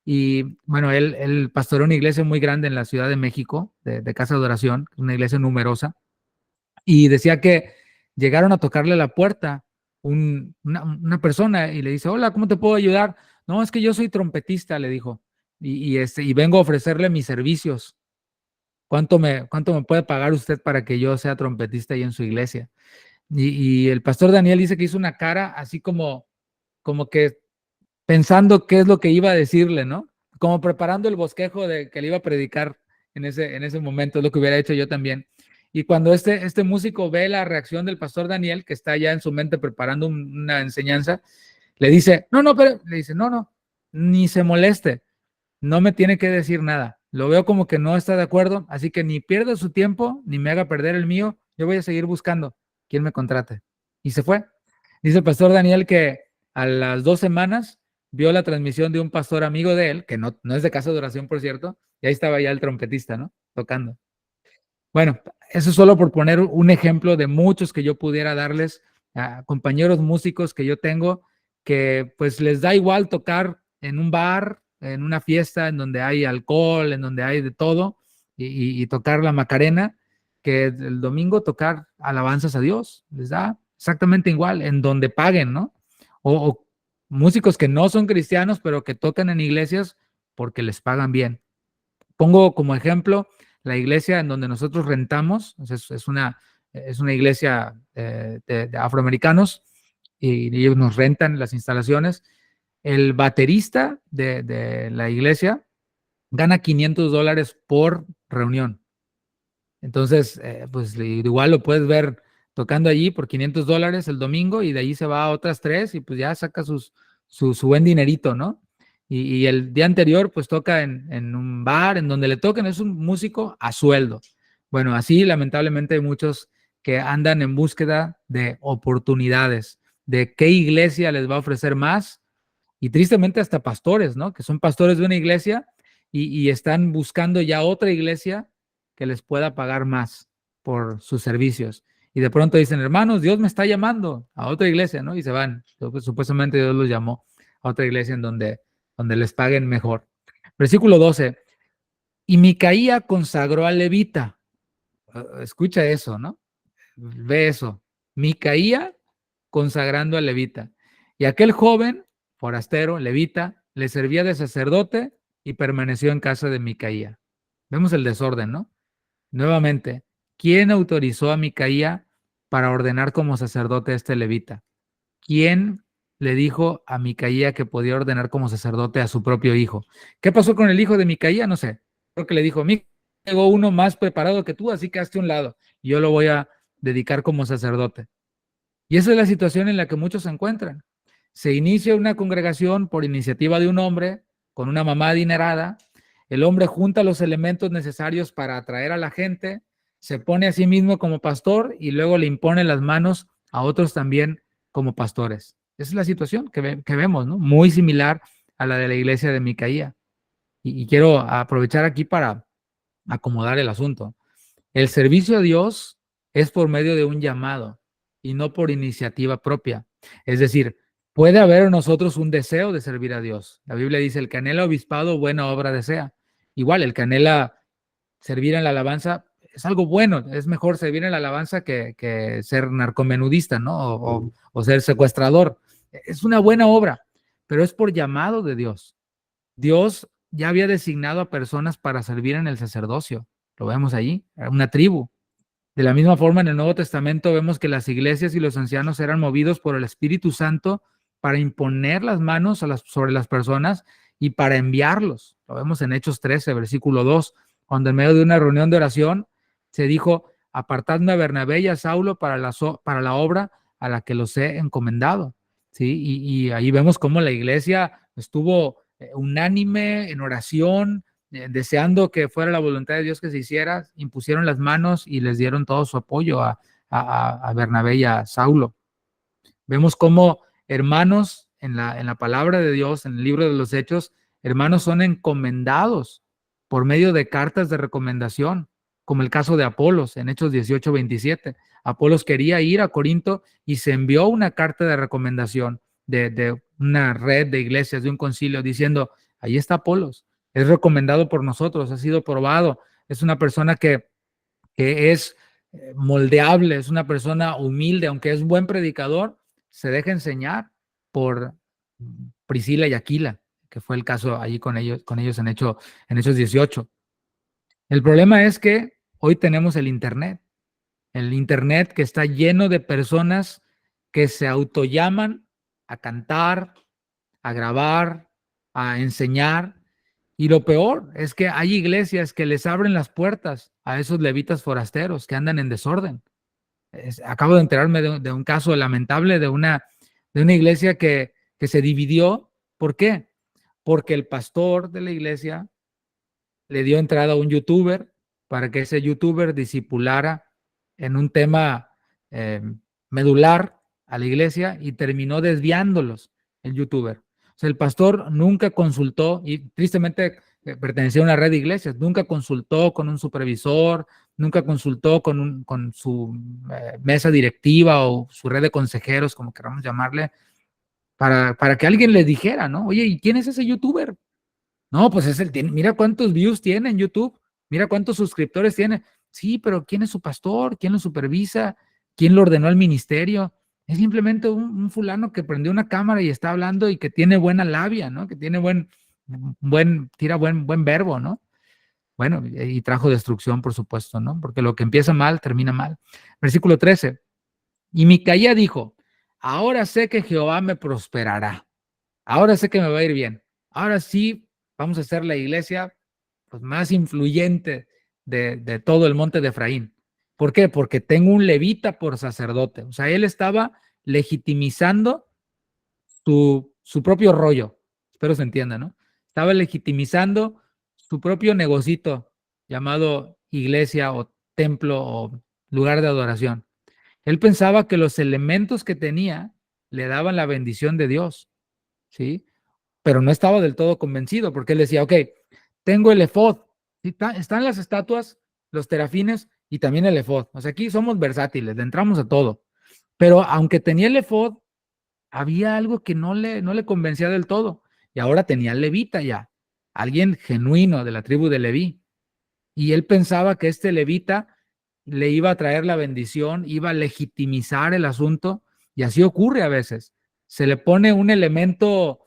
[SPEAKER 1] y bueno, él pastoreó una iglesia muy grande en la Ciudad de México, de casa de oración, una iglesia numerosa, y decía que llegaron a tocarle la puerta una persona y le dice, hola, ¿cómo te puedo ayudar? No, es que yo soy trompetista, le dijo, y vengo a ofrecerle mis servicios. ¿Cuánto me puede pagar usted para que yo sea trompetista ahí en su iglesia? Y el pastor Daniel dice que hizo una cara así como que pensando qué es lo que iba a decirle, ¿no? Como preparando el bosquejo de que le iba a predicar en ese momento, es lo que hubiera hecho yo también. Y cuando este músico ve la reacción del pastor Daniel, que está ya en su mente preparando una enseñanza, le dice, pero, le dice, no, ni se moleste, no me tiene que decir nada. Lo veo como que no está de acuerdo, así que ni pierda su tiempo, ni me haga perder el mío. Yo voy a seguir buscando quién me contrate. Y se fue. Dice el pastor Daniel que a las 2 semanas vio la transmisión de un pastor amigo de él, que no es de casa de oración, por cierto, y ahí estaba ya el trompetista, ¿no? Tocando. Bueno, eso solo por poner un ejemplo de muchos que yo pudiera darles a compañeros músicos que yo tengo, que pues les da igual tocar en un bar, en una fiesta en donde hay alcohol, en donde hay de todo, y tocar la Macarena, que el domingo tocar alabanzas a Dios. Les da exactamente igual, en donde paguen, ¿no? O músicos que no son cristianos, pero que tocan en iglesias porque les pagan bien. Pongo como ejemplo la iglesia en donde nosotros rentamos, es una iglesia de afroamericanos, y ellos nos rentan las instalaciones. El baterista de la iglesia gana $500 por reunión. Entonces, pues igual lo puedes ver tocando allí por $500 el domingo, y de ahí se va a otras 3 y pues ya saca su buen dinerito, ¿no? Y el día anterior pues toca en un bar, en donde le toquen, es un músico a sueldo. Bueno, así lamentablemente hay muchos que andan en búsqueda de oportunidades, de qué iglesia les va a ofrecer más, y tristemente hasta pastores, ¿no? Que son pastores de una iglesia y están buscando ya otra iglesia que les pueda pagar más por sus servicios. Y de pronto dicen, hermanos, Dios me está llamando a otra iglesia, ¿no? Y se van. Supuestamente Dios los llamó a otra iglesia en donde les paguen mejor. Versículo 12. Y Micaía consagró al levita. Escucha eso, ¿no? Ve eso. Micaía consagrando al levita. Y aquel joven, forastero, levita, le servía de sacerdote y permaneció en casa de Micaía. Vemos el desorden, ¿no? Nuevamente, ¿quién autorizó a Micaía para ordenar como sacerdote a este levita? ¿Quién le dijo a Micaía que podía ordenar como sacerdote a su propio hijo? ¿Qué pasó con el hijo de Micaía? No sé. Creo que le dijo, Micaía, tengo uno más preparado que tú, así que hazte un lado y yo lo voy a dedicar como sacerdote. Y esa es la situación en la que muchos se encuentran. Se inicia una congregación por iniciativa de un hombre con una mamá adinerada. El hombre junta los elementos necesarios para atraer a la gente, se pone a sí mismo como pastor y luego le impone las manos a otros también como pastores. Esa es la situación que vemos, ¿no? Muy similar a la de la iglesia de Micaía. Y quiero aprovechar aquí para acomodar el asunto. El servicio a Dios es por medio de un llamado y no por iniciativa propia. Es decir, puede haber en nosotros un deseo de servir a Dios. La Biblia dice, el que anhela obispado, buena obra desea. Igual, el que anhela servir en la alabanza es algo bueno. Es mejor servir en la alabanza que ser narcomenudista, ¿no? O ser secuestrador. Es una buena obra, pero es por llamado de Dios. Dios ya había designado a personas para servir en el sacerdocio. Lo vemos allí, una tribu. De la misma forma, en el Nuevo Testamento vemos que las iglesias y los ancianos eran movidos por el Espíritu Santo para imponer las manos sobre las personas y para enviarlos. Lo vemos en Hechos 13, versículo 2, cuando en medio de una reunión de oración se dijo: apartadme a Bernabé y a Saulo para la obra a la que los he encomendado. ¿Sí? Y ahí vemos cómo la iglesia estuvo unánime en oración, deseando que fuera la voluntad de Dios que se hiciera, impusieron las manos y les dieron todo su apoyo a Bernabé y a Saulo. Vemos cómo hermanos en la palabra de Dios, en el libro de los Hechos, hermanos son encomendados por medio de cartas de recomendación, como el caso de Apolos en Hechos 18:27. Apolos quería ir a Corinto y se envió una carta de recomendación de una red de iglesias, de un concilio, diciendo: ahí está Apolos, es recomendado por nosotros, ha sido probado, es una persona que es moldeable, es una persona humilde, aunque es buen predicador, se deja enseñar por Priscila y Aquila, que fue el caso allí con ellos en Hechos 18. El problema es que hoy tenemos el Internet que está lleno de personas que se autollaman a cantar, a grabar, a enseñar. Y lo peor es que hay iglesias que les abren las puertas a esos levitas forasteros que andan en desorden. Acabo de enterarme de un caso lamentable de una iglesia que se dividió. ¿Por qué? Porque el pastor de la iglesia le dio entrada a un youtuber para que ese youtuber discipulara en un tema eh, medular a la iglesia y terminó desviándolos el youtuber. O sea, el pastor nunca consultó, y tristemente pertenecía a una red de iglesias, nunca consultó con un supervisor, nunca consultó con su mesa directiva o su red de consejeros, como queramos llamarle, para que alguien le dijera, ¿no? Oye, ¿y quién es ese youtuber? No, pues mira cuántos views tiene en YouTube, mira cuántos suscriptores tiene. Sí, pero ¿quién es su pastor? ¿Quién lo supervisa? ¿Quién lo ordenó al ministerio? Es simplemente un fulano que prendió una cámara y está hablando y que tiene buena labia, ¿no? Que tiene tira buen verbo, ¿no? Bueno, y trajo destrucción, por supuesto, ¿no? Porque lo que empieza mal, termina mal. Versículo 13. Y Micaía dijo: ahora sé que Jehová me prosperará. Ahora sé que me va a ir bien. Ahora sí vamos a ser la iglesia pues, más influyente de todo el monte de Efraín. ¿Por qué? Porque tengo un levita por sacerdote. O sea, él estaba legitimizando su propio rollo. Espero se entienda, ¿no? Estaba legitimizando su propio negocito llamado iglesia o templo o lugar de adoración. Él pensaba que los elementos que tenía le daban la bendición de Dios, ¿sí? Pero no estaba del todo convencido, porque él decía: ok, tengo el efod, están las estatuas, los terafines y también el efod. O sea, aquí somos versátiles, le entramos a todo. Pero aunque tenía el efod, había algo que no le convencía del todo. Y ahora tenía el levita ya, alguien genuino de la tribu de Leví. Y él pensaba que este levita le iba a traer la bendición, iba a legitimizar el asunto, y así ocurre a veces. Se le pone un elemento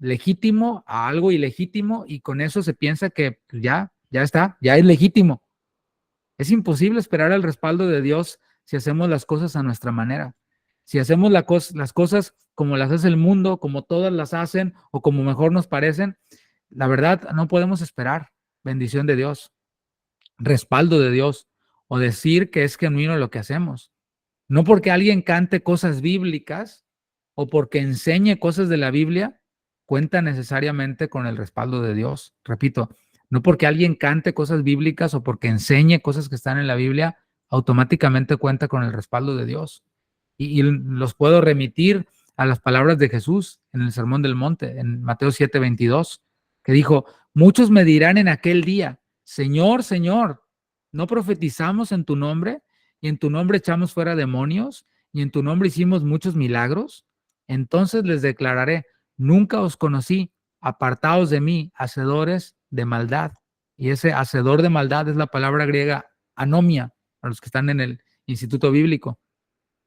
[SPEAKER 1] legítimo a algo ilegítimo y con eso se piensa que ya está, ya es legítimo. Es imposible esperar el respaldo de Dios si hacemos las cosas a nuestra manera. Si hacemos las cosas como las hace el mundo, como todas las hacen o como mejor nos parecen, la verdad no podemos esperar bendición de Dios, respaldo de Dios o decir que es genuino lo que hacemos. No porque alguien cante cosas bíblicas o porque enseñe cosas de la Biblia, cuenta necesariamente con el respaldo de Dios. Repito, no porque alguien cante cosas bíblicas o porque enseñe cosas que están en la Biblia, automáticamente cuenta con el respaldo de Dios. Y los puedo remitir a las palabras de Jesús en el Sermón del Monte, en Mateo 7:22, que dijo: muchos me dirán en aquel día: Señor, Señor, ¿no profetizamos en tu nombre? Y en tu nombre echamos fuera demonios, y en tu nombre hicimos muchos milagros. Entonces les declararé: nunca os conocí, apartaos de mí, hacedores de maldad. Y ese hacedor de maldad es la palabra griega anomia, para los que están en el Instituto Bíblico.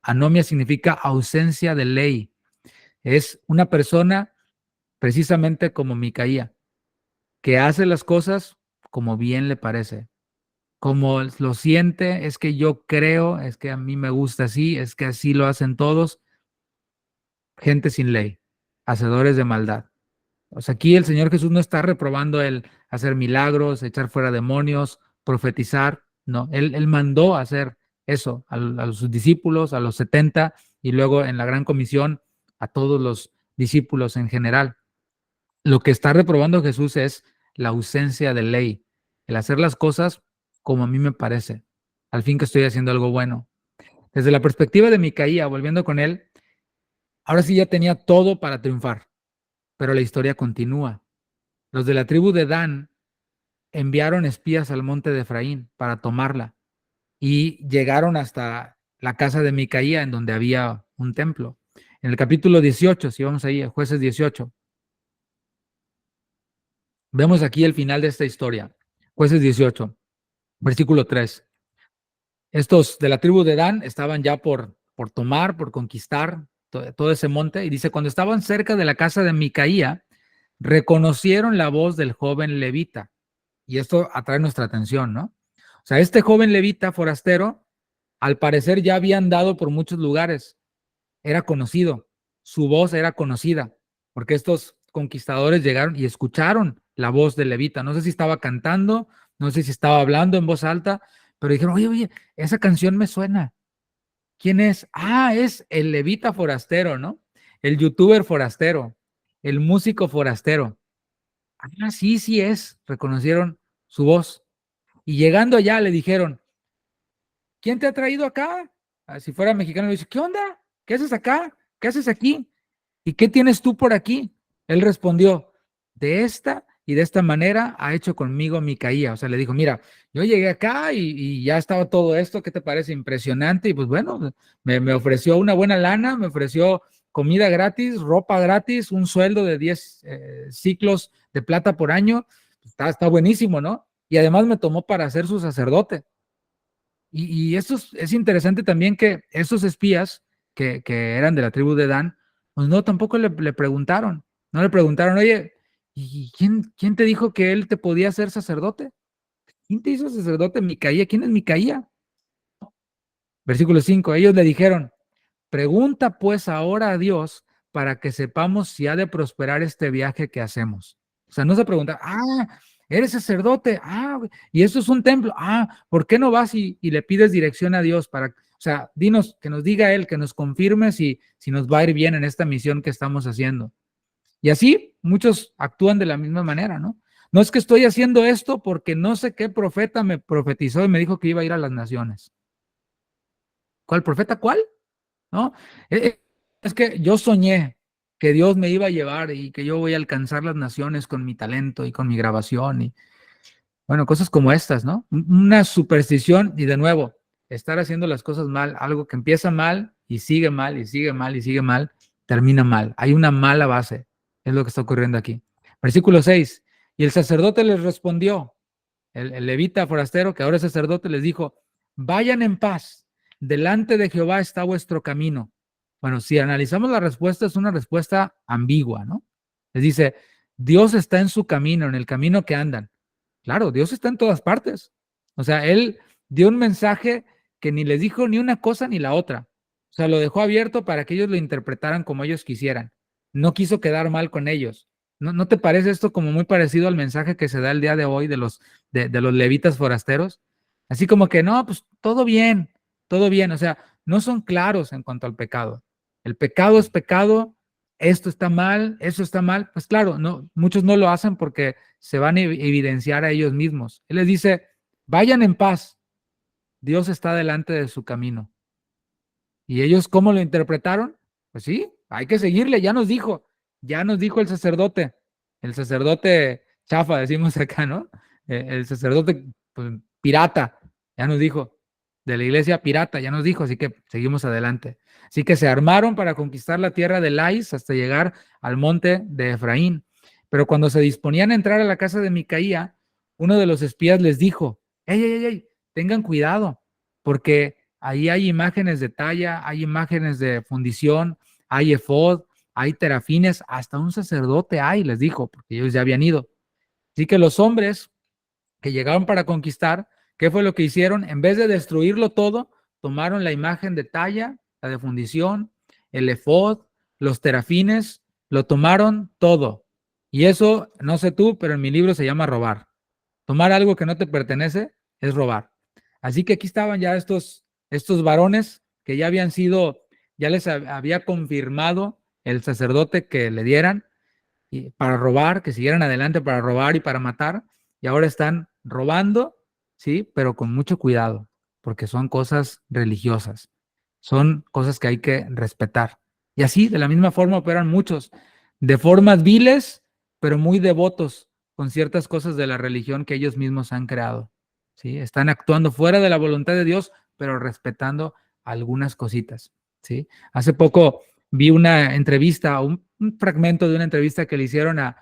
[SPEAKER 1] Anomia significa ausencia de ley. Es una persona precisamente como Micaía, que hace las cosas como bien le parece, como lo siente, es que yo creo, es que a mí me gusta así, es que así lo hacen todos. Gente sin ley, hacedores de maldad. O sea, aquí el Señor Jesús no está reprobando el hacer milagros, echar fuera demonios, profetizar. No, Él mandó a hacer eso a sus discípulos, a los 70, y luego en la Gran Comisión a todos los discípulos en general. Lo que está reprobando Jesús es la ausencia de ley, el hacer las cosas como a mí me parece, al fin que estoy haciendo algo bueno. Desde la perspectiva de Micaía, volviendo con él, ahora sí ya tenía todo para triunfar, pero la historia continúa. Los de la tribu de Dan enviaron espías al monte de Efraín para tomarla y llegaron hasta la casa de Micaía, en donde había un templo. En el capítulo 18, si vamos ahí, Jueces 18, vemos aquí el final de esta historia. Jueces 18, versículo 3. Estos de la tribu de Dan estaban ya por tomar, por conquistar todo ese monte. Y dice, cuando estaban cerca de la casa de Micaía, reconocieron la voz del joven levita. Y esto atrae nuestra atención, ¿no? O sea, este joven levita forastero, al parecer ya había andado por muchos lugares, era conocido, su voz era conocida, porque estos conquistadores llegaron y escucharon la voz del levita. No sé si estaba cantando, no sé si estaba hablando en voz alta, pero dijeron, oye, esa canción me suena. ¿Quién es? Ah, es el levita forastero, ¿no? El youtuber forastero, el músico forastero. Ah, sí, sí es. Reconocieron su voz. Y llegando allá le dijeron, ¿quién te ha traído acá? Si fuera mexicano, le dice, ¿qué onda? ¿Qué haces acá? ¿Qué haces aquí? ¿Y qué tienes tú por aquí? Él respondió, de esta y de esta manera ha hecho conmigo Micaía. O sea, le dijo, mira, yo llegué acá y ya estaba todo esto, ¿qué te parece? Impresionante. Y pues bueno, me ofreció una buena lana, me ofreció comida gratis, ropa gratis, un sueldo de 10 ciclos de plata por año. Está buenísimo, ¿no? Y además me tomó para ser su sacerdote. Y esto es interesante también que esos espías que eran de la tribu de Dan, pues no, tampoco le preguntaron, no le preguntaron, oye, ¿y quién te dijo que él te podía hacer sacerdote? ¿Quién te hizo sacerdote? Micaía, ¿quién es Micaía? Versículo 5, ellos le dijeron, pregunta pues ahora a Dios para que sepamos si ha de prosperar este viaje que hacemos. O sea, no se pregunta, eres sacerdote, y esto es un templo, ¿por qué no vas y le pides dirección a Dios para, o sea, dinos, que nos diga Él, que nos confirme si nos va a ir bien en esta misión que estamos haciendo? Y así muchos actúan de la misma manera, ¿no? No es que estoy haciendo esto porque no sé qué profeta me profetizó y me dijo que iba a ir a las naciones. ¿Cuál profeta? ¿Cuál? ¿No? Es que yo soñé que Dios me iba a llevar y que yo voy a alcanzar las naciones con mi talento y con mi grabación y, bueno, cosas como estas, ¿no? Una superstición y de nuevo, estar haciendo las cosas mal, algo que empieza mal y sigue mal y sigue mal y sigue mal, termina mal. Hay una mala base, es lo que está ocurriendo aquí. Versículo 6, y el sacerdote les respondió, el levita forastero, que ahora es sacerdote, les dijo, vayan en paz, delante de Jehová está vuestro camino. Bueno, si analizamos la respuesta, es una respuesta ambigua, ¿no? Les dice, Dios está en su camino, en el camino que andan. Claro, Dios está en todas partes. O sea, Él dio un mensaje que ni les dijo ni una cosa ni la otra. O sea, lo dejó abierto para que ellos lo interpretaran como ellos quisieran. No quiso quedar mal con ellos. ¿No te parece esto como muy parecido al mensaje que se da el día de hoy de los levitas forasteros? Así como que no, pues todo bien, todo bien. O sea, no son claros en cuanto al pecado. El pecado es pecado, esto está mal, eso está mal. Pues claro, no, muchos no lo hacen porque se van a evidenciar a ellos mismos. Él les dice, vayan en paz, Dios está delante de su camino. ¿Y ellos cómo lo interpretaron? Pues sí, hay que seguirle, ya nos dijo el sacerdote chafa, decimos acá, ¿no? El sacerdote pues, pirata, ya nos dijo, de la iglesia pirata, ya nos dijo, así que seguimos adelante. Así que se armaron para conquistar la tierra de Lais hasta llegar al monte de Efraín. Pero cuando se disponían a entrar a la casa de Micaía, uno de los espías les dijo, ey, tengan cuidado, porque ahí hay imágenes de talla, hay imágenes de fundición, hay efod, hay terafines, hasta un sacerdote hay, les dijo, porque ellos ya habían ido. Así que los hombres que llegaron para conquistar, ¿qué fue lo que hicieron? En vez de destruirlo todo, tomaron la imagen de talla, la de fundición, el efod, los terafines, lo tomaron todo Y eso, no sé tú, pero en mi libro se llama robar. Tomar algo que no te pertenece es robar. Así que aquí estaban ya estos varones que ya habían sido, ya les había confirmado el sacerdote que le dieran y para robar, que siguieran adelante para robar y para matar, y ahora están robando, sí, pero con mucho cuidado, porque son cosas religiosas, son cosas que hay que respetar. Y así, de la misma forma, operan muchos, de formas viles, pero muy devotos con ciertas cosas de la religión que ellos mismos han creado. ¿Sí? Están actuando fuera de la voluntad de Dios, pero respetando algunas cositas. ¿Sí? Hace poco vi una entrevista, un fragmento de una entrevista que le hicieron a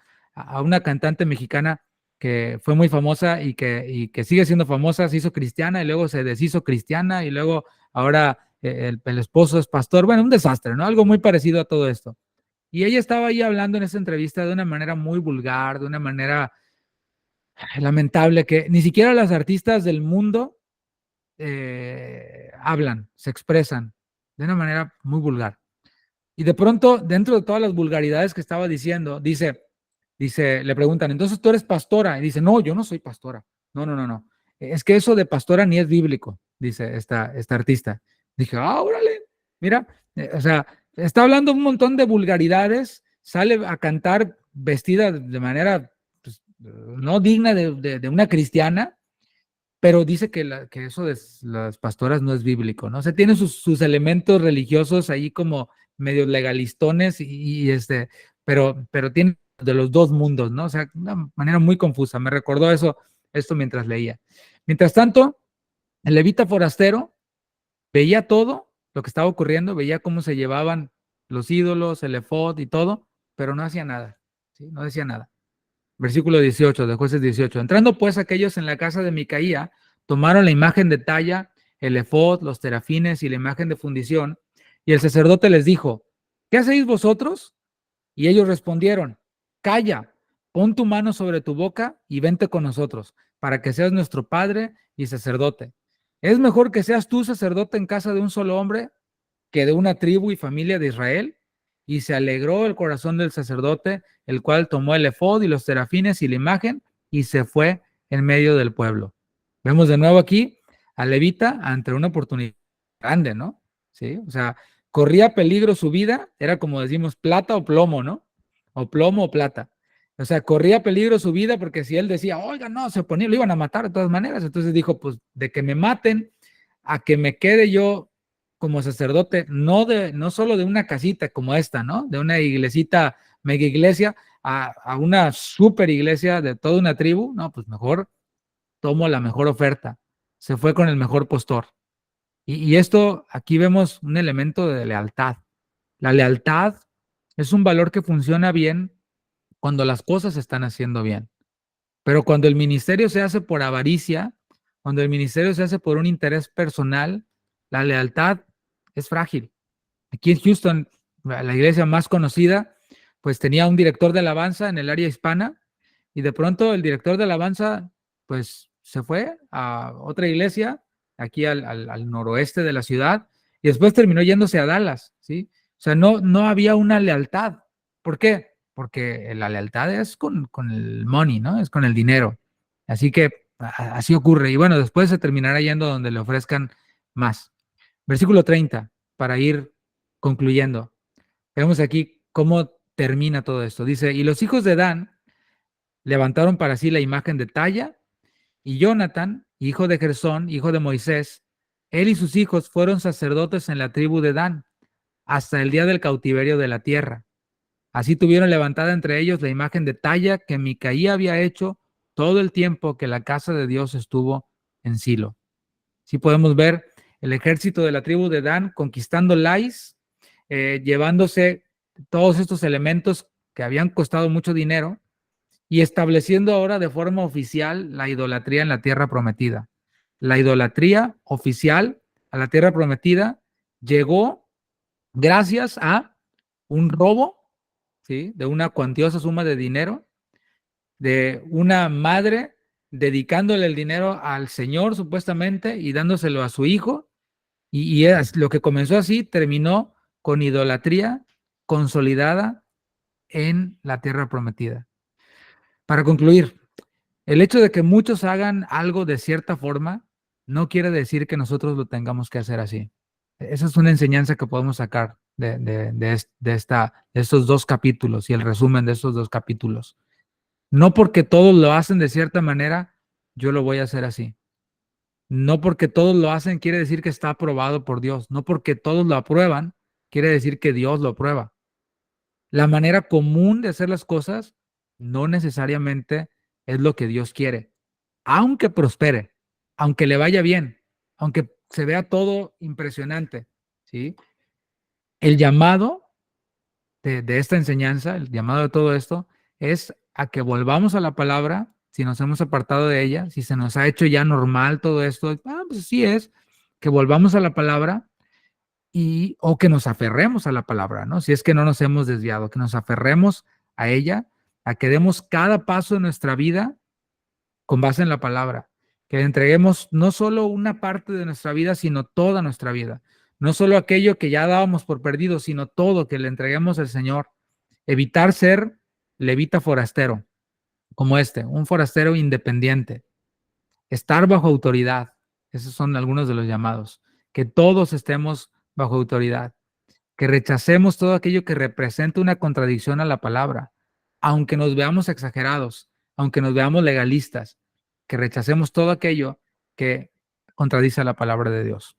[SPEAKER 1] una cantante mexicana que fue muy famosa y que sigue siendo famosa, se hizo cristiana y luego se deshizo cristiana y luego ahora el esposo es pastor. Bueno, un desastre, ¿no? Algo muy parecido a todo esto. Y ella estaba ahí hablando en esa entrevista de una manera muy vulgar, de una manera lamentable, que ni siquiera las artistas del mundo hablan, se expresan de una manera muy vulgar. Y de pronto, dentro de todas las vulgaridades que estaba diciendo, le preguntan, entonces tú eres pastora. Y dice, no, yo no soy pastora. No, no, no, no. Es que eso de pastora ni es bíblico, dice esta artista. Dije, órale, mira, o sea, está hablando un montón de vulgaridades, sale a cantar vestida de manera pues, no digna de una cristiana, pero dice que eso de las pastoras no es bíblico, ¿no? O sea, tiene sus elementos religiosos ahí como medio legalistones pero tiene de los dos mundos, ¿no? O sea, una manera muy confusa. Me recordó esto mientras leía. Mientras tanto, el levita forastero veía todo lo que estaba ocurriendo, veía cómo se llevaban los ídolos, el efod y todo, pero no hacía nada, ¿sí? No decía nada. Versículo 18 de Jueces 18. Entrando pues aquellos en la casa de Micaía, tomaron la imagen de talla, el efod, los terafines y la imagen de fundición, y el sacerdote les dijo, ¿qué hacéis vosotros? Y ellos respondieron, calla, pon tu mano sobre tu boca y vente con nosotros, para que seas nuestro padre y sacerdote. ¿Es mejor que seas tú sacerdote en casa de un solo hombre que de una tribu y familia de Israel? Y se alegró el corazón del sacerdote, el cual tomó el efod y los serafines y la imagen y se fue en medio del pueblo. Vemos de nuevo aquí a Levita ante una oportunidad grande, ¿no? Sí, o sea, corría peligro su vida, era como decimos, plata o plomo, ¿no? O plomo o plata. O sea, corría peligro su vida porque si él decía, oiga, no, se ponía, lo iban a matar de todas maneras. Entonces dijo, pues de que me maten a que me quede yo como sacerdote, no solo de una casita como esta, ¿no? De una iglesita, mega iglesia, a una super iglesia de toda una tribu, no, pues mejor tomo la mejor oferta. Se fue con el mejor postor. Y esto, aquí vemos un elemento de lealtad. La lealtad es un valor que funciona bien cuando las cosas se están haciendo bien. Pero cuando el ministerio se hace por avaricia, cuando el ministerio se hace por un interés personal, la lealtad es frágil. Aquí en Houston, la iglesia más conocida, pues tenía un director de alabanza en el área hispana y de pronto el director de alabanza, pues se fue a otra iglesia aquí al noroeste de la ciudad y después terminó yéndose a Dallas, ¿sí? O sea, no había una lealtad. ¿Por qué? Porque la lealtad es con el money, ¿no? Es con el dinero. Así que así ocurre. Y bueno, después se terminará yendo donde le ofrezcan más. Versículo 30, para ir concluyendo. Vemos aquí cómo termina todo esto. Dice, y los hijos de Dan levantaron para sí la imagen de talla, y Jonathan, hijo de Gersón, hijo de Moisés, él y sus hijos fueron sacerdotes en la tribu de Dan, hasta el día del cautiverio de la tierra. Así tuvieron levantada entre ellos la imagen de talla que Micaía había hecho todo el tiempo que la casa de Dios estuvo en Silo. Sí podemos ver el ejército de la tribu de Dan conquistando Lais, llevándose todos estos elementos que habían costado mucho dinero y estableciendo ahora de forma oficial la idolatría en la tierra prometida. La idolatría oficial a la tierra prometida llegó gracias a un robo, ¿sí? De una cuantiosa suma de dinero, de una madre dedicándole el dinero al Señor supuestamente y dándoselo a su hijo, y es, lo que comenzó así terminó con idolatría consolidada en la tierra prometida. Para concluir, el hecho de que muchos hagan algo de cierta forma no quiere decir que nosotros lo tengamos que hacer así. Esa es una enseñanza que podemos sacar de estos dos capítulos y el resumen de estos dos capítulos. No porque todos lo hacen de cierta manera, yo lo voy a hacer así. No porque todos lo hacen quiere decir que está aprobado por Dios. No porque todos lo aprueban quiere decir que Dios lo aprueba. La manera común de hacer las cosas no necesariamente es lo que Dios quiere. Aunque prospere, aunque le vaya bien, aunque se vea todo impresionante, ¿sí? El llamado de esta enseñanza, el llamado de todo esto, es a que volvamos a la palabra, si nos hemos apartado de ella, si se nos ha hecho ya normal todo esto, pues sí es, que volvamos a la palabra o que nos aferremos a la palabra, ¿no? Si es que no nos hemos desviado, que nos aferremos a ella, a que demos cada paso de nuestra vida con base en la palabra, que le entreguemos no solo una parte de nuestra vida, sino toda nuestra vida, no solo aquello que ya dábamos por perdido, sino todo, que le entreguemos al Señor. Evitar ser levita forastero, como un forastero independiente, estar bajo autoridad, esos son algunos de los llamados, que todos estemos bajo autoridad, que rechacemos todo aquello que represente una contradicción a la palabra, aunque nos veamos exagerados, aunque nos veamos legalistas, que rechacemos todo aquello que contradice a la palabra de Dios.